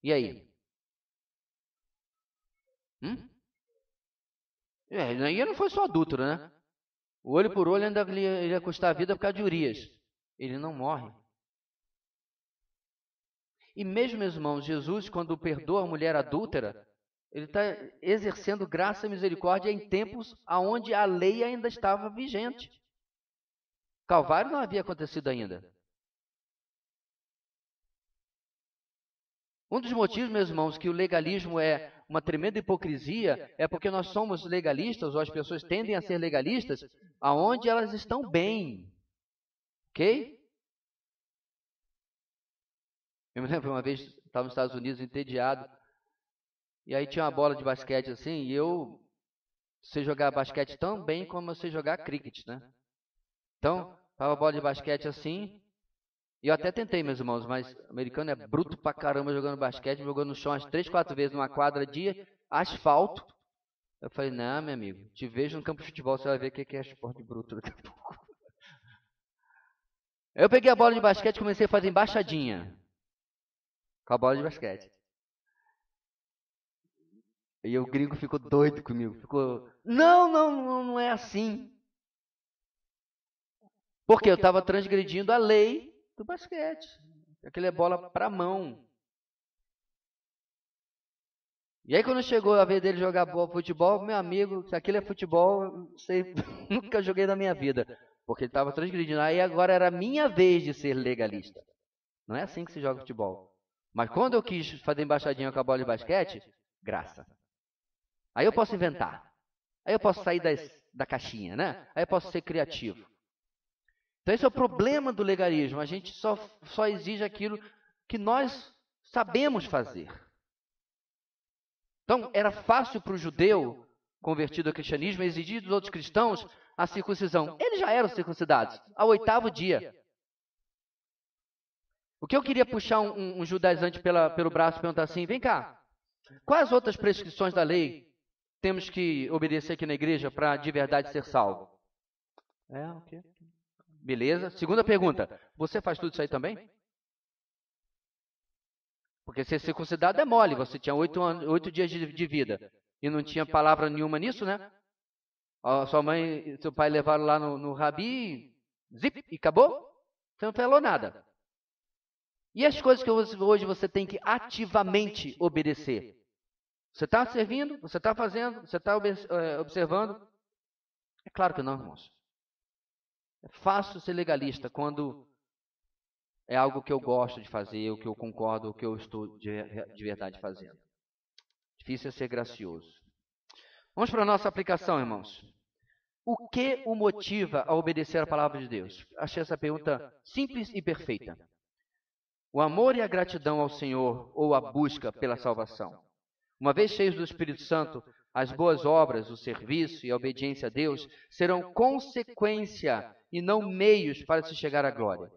E aí? E não foi só adúltero, né? O olho por olho ainda ia custar a vida por causa de Urias. Ele não morre. E mesmo, meus irmãos, Jesus, quando perdoa a mulher adúltera, ele está exercendo graça e misericórdia em tempos onde a lei ainda estava vigente. Calvário não havia acontecido ainda. Um dos motivos, meus irmãos, que o legalismo é uma tremenda hipocrisia é porque nós somos legalistas, ou as pessoas tendem a ser legalistas, aonde elas estão bem. Ok? Eu me lembro uma vez, estava nos Estados Unidos, entediado, e aí tinha uma bola de basquete assim, e eu sei jogar basquete tão bem como eu sei jogar cricket, né? Então, estava a bola de basquete assim, e eu até tentei, meus irmãos, mas o americano é bruto pra caramba jogando basquete, jogando no chão umas 3, 4 vezes numa quadra de asfalto. Eu falei, não, meu amigo, te vejo no campo de futebol, você vai ver o que é esporte bruto daqui a pouco. Eu peguei a bola de basquete e comecei a fazer embaixadinha com a bola de basquete. E o gringo ficou doido comigo. Ficou, não é assim. Porque eu estava transgredindo a lei do basquete. Aquilo é bola para mão. E aí quando chegou a vez dele jogar futebol, meu amigo, se aquilo é futebol, sei, nunca joguei na minha vida. Porque ele estava transgredindo. Aí agora era a minha vez de ser legalista. Não é assim que se joga futebol. Mas quando eu quis fazer embaixadinha com a bola de basquete, graça. Aí eu posso inventar. Aí eu posso sair da caixinha, né? Aí eu posso ser criativo. Então esse é o problema do legalismo. A gente só exige aquilo que nós sabemos fazer. Então era fácil para o judeu convertido ao cristianismo exigir dos outros cristãos a circuncisão. Eles já eram circuncidados ao 8º dia. O que eu queria puxar um judaizante pelo braço e perguntar assim, vem cá, quais outras prescrições da lei temos que obedecer aqui na igreja para de verdade ser salvo? Ok. Beleza. Segunda pergunta, você faz tudo isso aí também? Porque ser circuncidado é mole, você tinha 8 dias de vida e não tinha palavra nenhuma nisso, né? Sua mãe e seu pai levaram lá no rabi, zip, e acabou? Você não falou nada. E as coisas que hoje você tem que ativamente obedecer? Você está servindo? Você está fazendo? Você está observando? É claro que não, irmãos. É fácil ser legalista quando é algo que eu gosto de fazer, o que eu concordo, o que eu estou de verdade fazendo. Difícil é ser gracioso. Vamos para a nossa aplicação, irmãos. O que o motiva a obedecer a palavra de Deus? Achei essa pergunta simples e perfeita. O amor e a gratidão ao Senhor ou a busca pela salvação? Uma vez cheios do Espírito Santo, as boas obras, o serviço e a obediência a Deus serão consequência e não meios para se chegar à glória.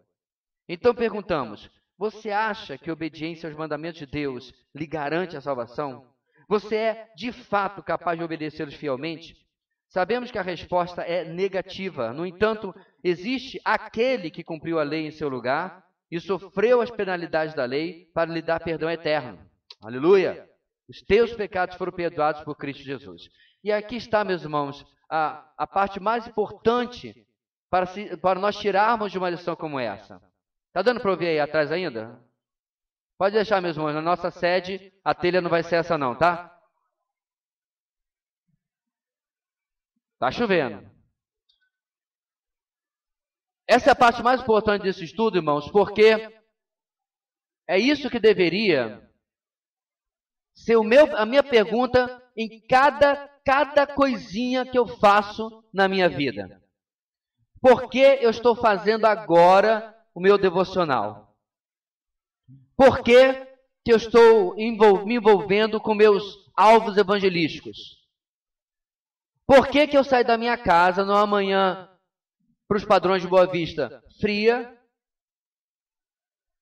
Então perguntamos, você acha que a obediência aos mandamentos de Deus lhe garante a salvação? Você é, de fato, capaz de obedecê-los fielmente? Sabemos que a resposta é negativa. No entanto, existe aquele que cumpriu a lei em seu lugar e sofreu as penalidades da lei para lhe dar perdão eterno. Aleluia! Os teus pecados foram perdoados por Cristo Jesus. E aqui está, meus irmãos, a parte mais importante para nós tirarmos de uma lição como essa. Está dando para ouvir aí atrás ainda? Pode deixar, meus irmãos, na nossa sede a telha não vai ser essa não, tá? Está chovendo. Essa é a parte mais importante desse estudo, irmãos, porque é isso que deveria ser a minha pergunta em cada coisinha que eu faço na minha vida. Por que eu estou fazendo agora o meu devocional? Por que eu estou me envolvendo com meus alvos evangelísticos? Por que eu saí da minha casa numa manhã, para os padrões de Boa Vista, fria?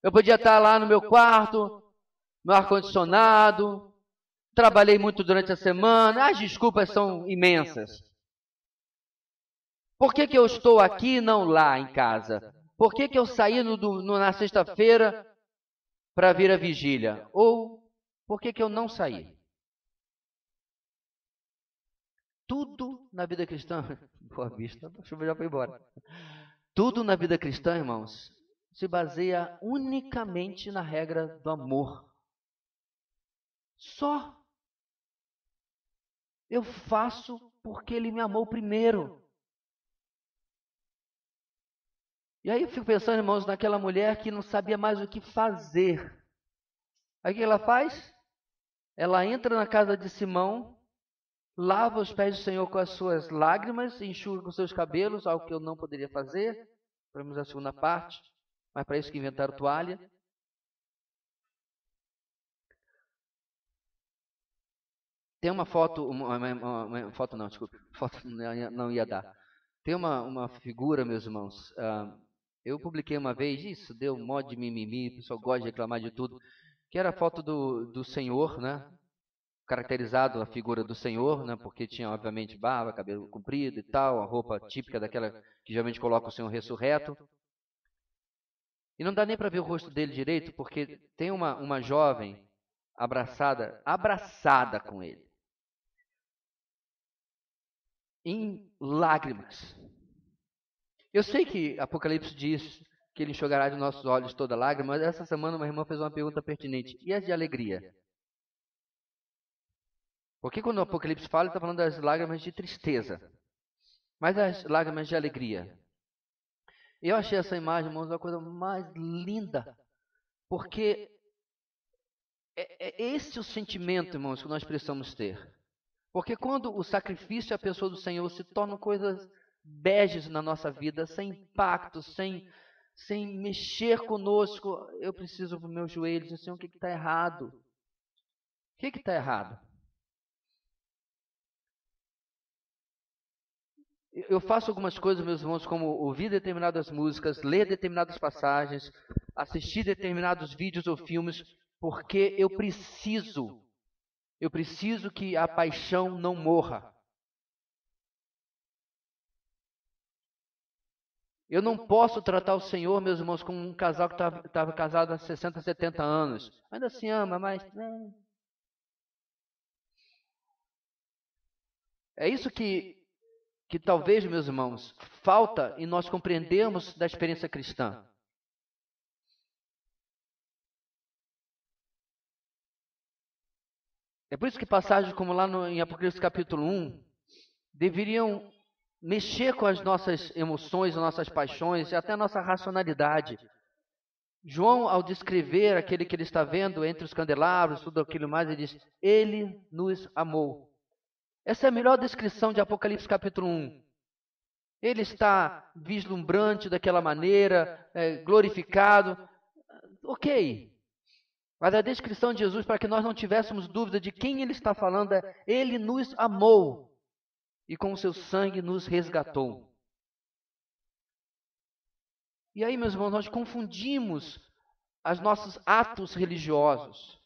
Eu podia estar lá no meu quarto, no ar-condicionado, trabalhei muito durante a semana, as desculpas são imensas. Por que eu estou aqui e não lá em casa? Por que eu saí na sexta-feira para vir à vigília? Ou por que eu não saí? Tudo na vida cristã... Boa Vista, a chuva já foi embora. Tudo na vida cristã, irmãos, se baseia unicamente na regra do amor. Só. Eu faço porque ele me amou primeiro. E aí eu fico pensando, irmãos, naquela mulher que não sabia mais o que fazer. Aí o que ela faz? Ela entra na casa de Simão, lava os pés do Senhor com as suas lágrimas, enxuga com seus cabelos, algo que eu não poderia fazer. Vamos à segunda parte, mas para isso que inventaram toalha. Tem uma foto, foto não, desculpe, foto não ia dar. Tem uma figura, meus irmãos, eu publiquei uma vez, isso deu um monte de mimimi, o pessoal gosta de reclamar de tudo, que era a foto do Senhor, né? Caracterizado a figura do Senhor, né? Porque tinha, obviamente, barba, cabelo comprido e tal, a roupa típica daquela que geralmente coloca o Senhor ressurreto. E não dá nem para ver o rosto dele direito, porque tem uma jovem abraçada com ele, em lágrimas. Eu sei que Apocalipse diz que ele enxugará de nossos olhos toda lágrima, mas essa semana uma irmã fez uma pergunta pertinente. E as de alegria? Porque quando o Apocalipse fala, ele está falando das lágrimas de tristeza. Mas as lágrimas de alegria? Eu achei essa imagem, irmãos, uma coisa mais linda. Porque é esse o sentimento, irmãos, que nós precisamos ter. Porque quando o sacrifício e a pessoa do Senhor se tornam coisas beges na nossa vida, sem impacto, sem mexer conosco, eu preciso para os meus joelhos dizer, Senhor, o que está errado? O que está errado? Eu faço algumas coisas, meus irmãos, como ouvir determinadas músicas, ler determinadas passagens, assistir determinados vídeos ou filmes, porque eu preciso que a paixão não morra. Eu não posso tratar o Senhor, meus irmãos, como um casal que estava casado há 60, 70 anos. Ainda se ama, mas... É isso que talvez, meus irmãos, falta em nós compreendermos da experiência cristã. É por isso que passagens como lá em Apocalipse capítulo 1 deveriam mexer com as nossas emoções, as nossas paixões e até a nossa racionalidade. João, ao descrever aquele que ele está vendo entre os candelabros, tudo aquilo mais, ele diz: Ele nos amou. Essa é a melhor descrição de Apocalipse capítulo 1. Ele está vislumbrante daquela maneira, glorificado. Ok. Mas a descrição de Jesus, para que nós não tivéssemos dúvida de quem ele está falando, é: Ele nos amou e com o seu sangue nos resgatou. E aí, meus irmãos, nós confundimos os nossos atos religiosos,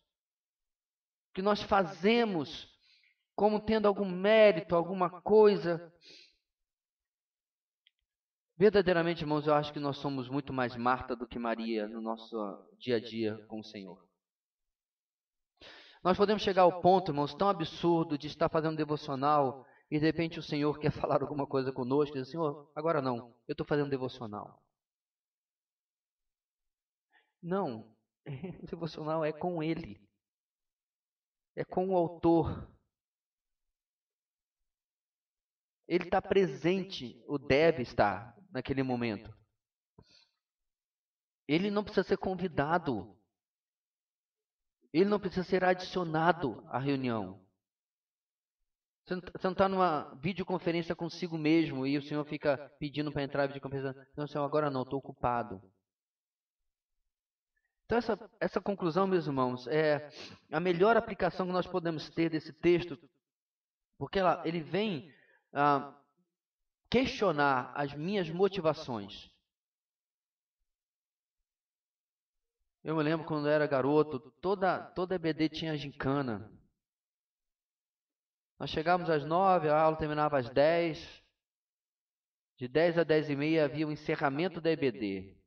que nós fazemos como tendo algum mérito, alguma coisa. Verdadeiramente, irmãos, eu acho que nós somos muito mais Marta do que Maria no nosso dia a dia com o Senhor. Nós podemos chegar ao ponto, irmãos, tão absurdo de estar fazendo devocional e de repente o Senhor quer falar alguma coisa conosco e diz: Senhor, agora não, eu estou fazendo devocional. Não, o devocional é com Ele, é com o autor. Ele está presente, ou deve estar, naquele momento. Ele não precisa ser convidado. Ele não precisa ser adicionado à reunião. Você não está numa videoconferência consigo mesmo e o Senhor fica pedindo para entrar em videoconferência. Não, Senhor, agora não, estou ocupado. Então, essa conclusão, meus irmãos, é a melhor aplicação que nós podemos ter desse texto, porque ele vem questionar as minhas motivações. Eu me lembro quando eu era garoto, toda EBD tinha gincana. Nós chegávamos às 9, a aula terminava às 10. De 10 a 10 e meia havia o encerramento da EBD.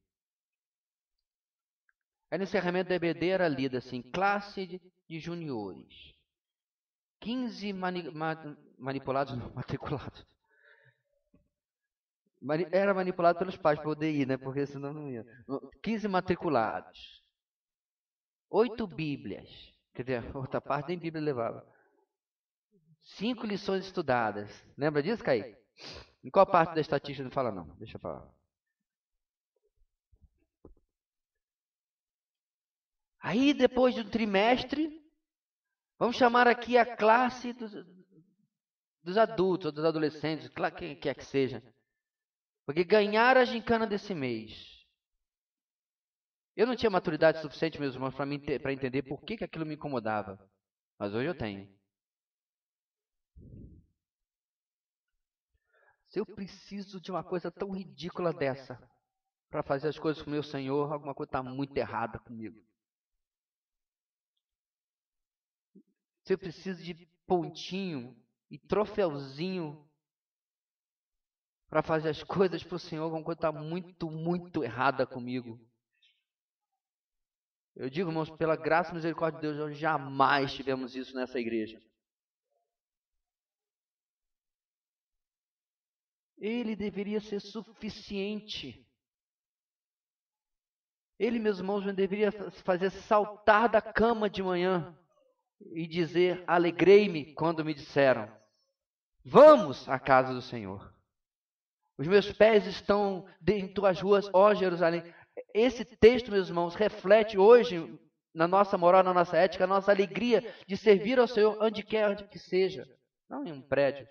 Aí no encerramento da EBD era lido assim: classe de juniores. 15 manipulados, não, matriculados. Era manipulado pelos pais para poder ir, né? Porque senão não ia. 15 matriculados. 8 bíblias. Quer dizer, outra parte nem bíblia levava. 5 lições estudadas. Lembra disso, Kaique? Em qual parte da estatística não fala não? Deixa eu falar. Aí, depois de um trimestre, vamos chamar aqui a classe dos adultos, ou dos adolescentes, quem quer que seja. Porque ganharam a gincana desse mês. Eu não tinha maturidade suficiente, meus irmãos, para entender por que aquilo me incomodava. Mas hoje eu tenho. Se eu preciso de uma coisa tão ridícula dessa para fazer as coisas com o meu Senhor, alguma coisa está muito errada comigo. Se eu preciso de pontinho e troféuzinho para fazer as coisas para o Senhor, alguma coisa está muito, muito errada comigo. Eu digo, irmãos, pela graça e misericórdia de Deus, nós jamais tivemos isso nessa igreja. Ele deveria ser suficiente. Ele, meus irmãos, me deveria fazer saltar da cama de manhã e dizer: alegrei-me quando me disseram: vamos à casa do Senhor. Os meus pés estão em tuas ruas, ó Jerusalém. Esse texto, meus irmãos, reflete hoje, na nossa moral, na nossa ética, a nossa alegria de servir ao Senhor onde quer que seja. Não em um prédio,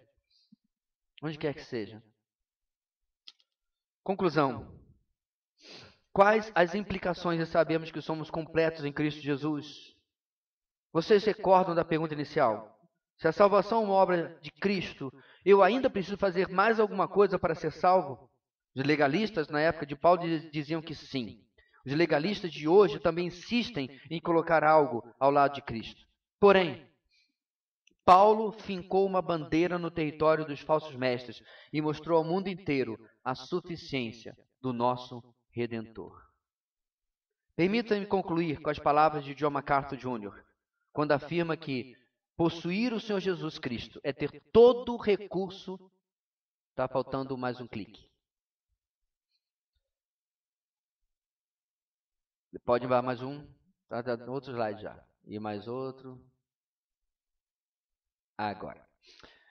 onde quer que seja. Conclusão. Quais as implicações de sabermos que somos completos em Cristo Jesus? Vocês recordam da pergunta inicial? Se a salvação é uma obra de Cristo, eu ainda preciso fazer mais alguma coisa para ser salvo? Os legalistas, na época de Paulo, diziam que sim. Os legalistas de hoje também insistem em colocar algo ao lado de Cristo. Porém, Paulo fincou uma bandeira no território dos falsos mestres e mostrou ao mundo inteiro a suficiência do nosso Redentor. Permita-me concluir com as palavras de John MacArthur Jr., quando afirma que possuir o Senhor Jesus Cristo é ter todo o recurso. Está faltando mais um clique. Pode ir mais um. Está no outro slide já. E mais outro. agora.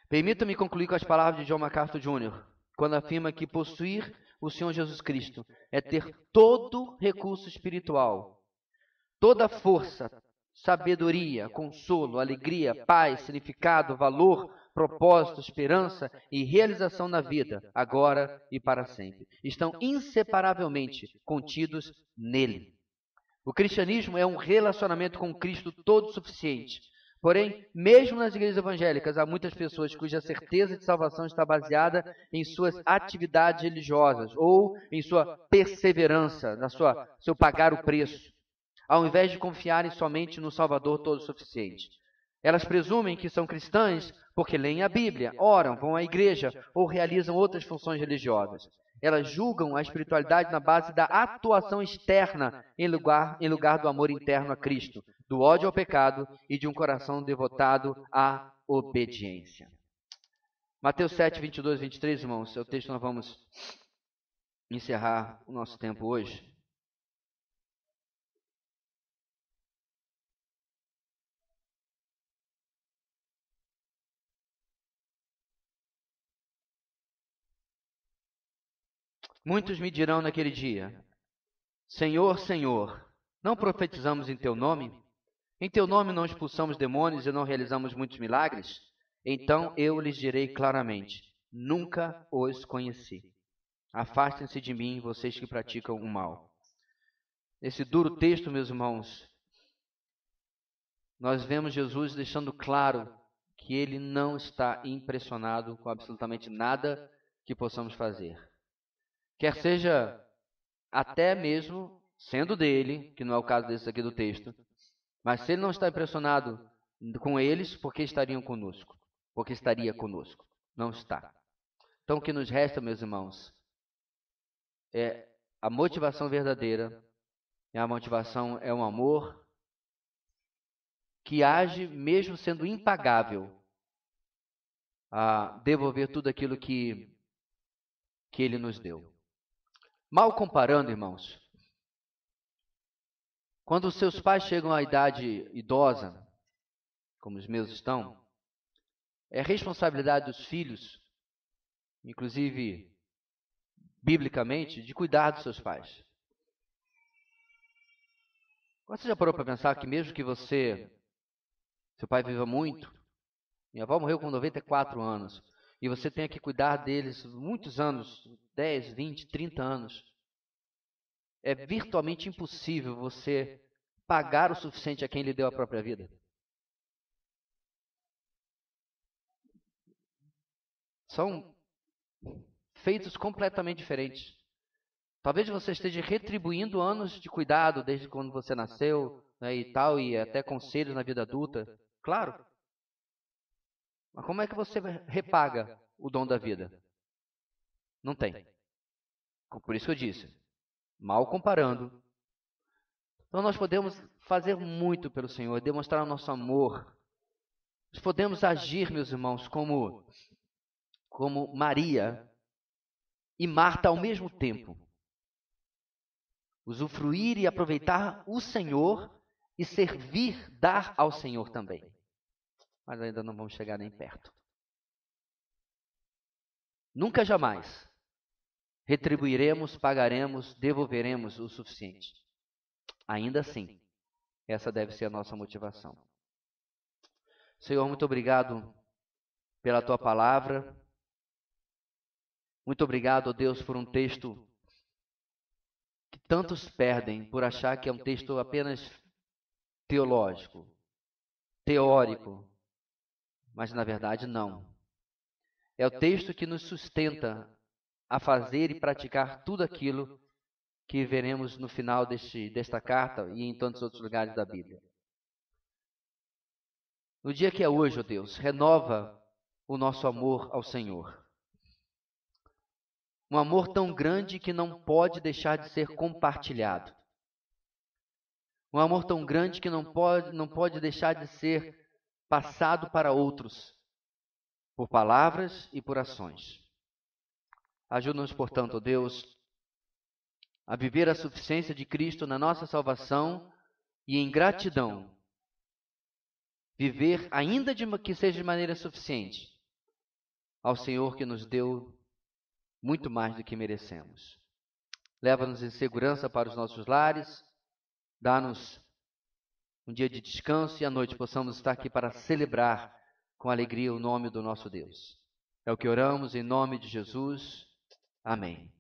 Permita-me concluir com as palavras de John MacArthur Jr., quando afirma que possuir o Senhor Jesus Cristo é ter todo recurso espiritual, toda força, sabedoria, consolo, alegria, paz, significado, valor, propósito, esperança e realização na vida, agora e para sempre. Estão inseparavelmente contidos nele. O cristianismo é um relacionamento com Cristo todo suficiente. Porém, mesmo nas igrejas evangélicas, há muitas pessoas cuja certeza de salvação está baseada em suas atividades religiosas ou em sua perseverança, seu pagar o preço, ao invés de confiarem somente no Salvador todo-suficiente. Elas presumem que são cristãs porque leem a Bíblia, oram, vão à igreja ou realizam outras funções religiosas. Elas julgam a espiritualidade na base da atuação externa em lugar do amor interno a Cristo, do ódio ao pecado e de um coração devotado à obediência. Mateus 7, 22 e 23, irmãos, é o texto que nós vamos encerrar o nosso tempo hoje. Muitos me dirão naquele dia: Senhor, Senhor, não profetizamos em Teu nome? Em Teu nome não expulsamos demônios e não realizamos muitos milagres? Então eu lhes direi claramente: nunca os conheci. Afastem-se de mim, vocês que praticam o mal. Nesse duro texto, meus irmãos, nós vemos Jesus deixando claro que Ele não está impressionado com absolutamente nada que possamos fazer. Quer seja até mesmo sendo dele, que não é o caso desse aqui do texto, mas se ele não está impressionado com eles, por que estariam conosco? Porque estaria conosco. Não está. Então o que nos resta, meus irmãos, é a motivação verdadeira, é um amor que age mesmo sendo impagável a devolver tudo aquilo que ele nos deu. Mal comparando, irmãos, quando os seus pais chegam à idade idosa, como os meus estão, é responsabilidade dos filhos, inclusive biblicamente, de cuidar dos seus pais. Você já parou para pensar que mesmo que seu pai viva muito, minha avó morreu com 94 anos, e você tenha que cuidar deles muitos anos, 10, 20, 30 anos, é virtualmente impossível você pagar o suficiente a quem lhe deu a própria vida. São feitos completamente diferentes. Talvez você esteja retribuindo anos de cuidado desde quando você nasceu, né, e tal, e até conselhos na vida adulta. Claro. Mas como é que você repaga o dom da vida? Não tem. Por isso que eu disse, mal comparando. Então nós podemos fazer muito pelo Senhor, demonstrar o nosso amor. Nós podemos agir, meus irmãos, como Maria e Marta ao mesmo tempo. Usufruir e aproveitar o Senhor e servir, dar ao Senhor também. Mas ainda não vamos chegar nem perto. Nunca jamais retribuiremos, pagaremos, devolveremos o suficiente. Ainda assim, essa deve ser a nossa motivação. Senhor, muito obrigado pela Tua palavra. Muito obrigado, ó Deus, por um texto que tantos perdem por achar que é um texto apenas teológico, teórico, mas na verdade não. É o texto que nos sustenta a fazer e praticar tudo aquilo que veremos no final desta carta e em tantos outros lugares da Bíblia. No dia que é hoje, ó Deus, renova o nosso amor ao Senhor. Um amor tão grande que não pode deixar de ser compartilhado. Um amor tão grande que não pode deixar de ser passado para outros, por palavras e por ações. Ajuda-nos, portanto, ó Deus, a viver a suficiência de Cristo na nossa salvação e em gratidão viver, ainda que seja de maneira suficiente, ao Senhor que nos deu muito mais do que merecemos. Leva-nos em segurança para os nossos lares, dá-nos um dia de descanso e à noite possamos estar aqui para celebrar com alegria o nome do nosso Deus. É o que oramos em nome de Jesus. Amém.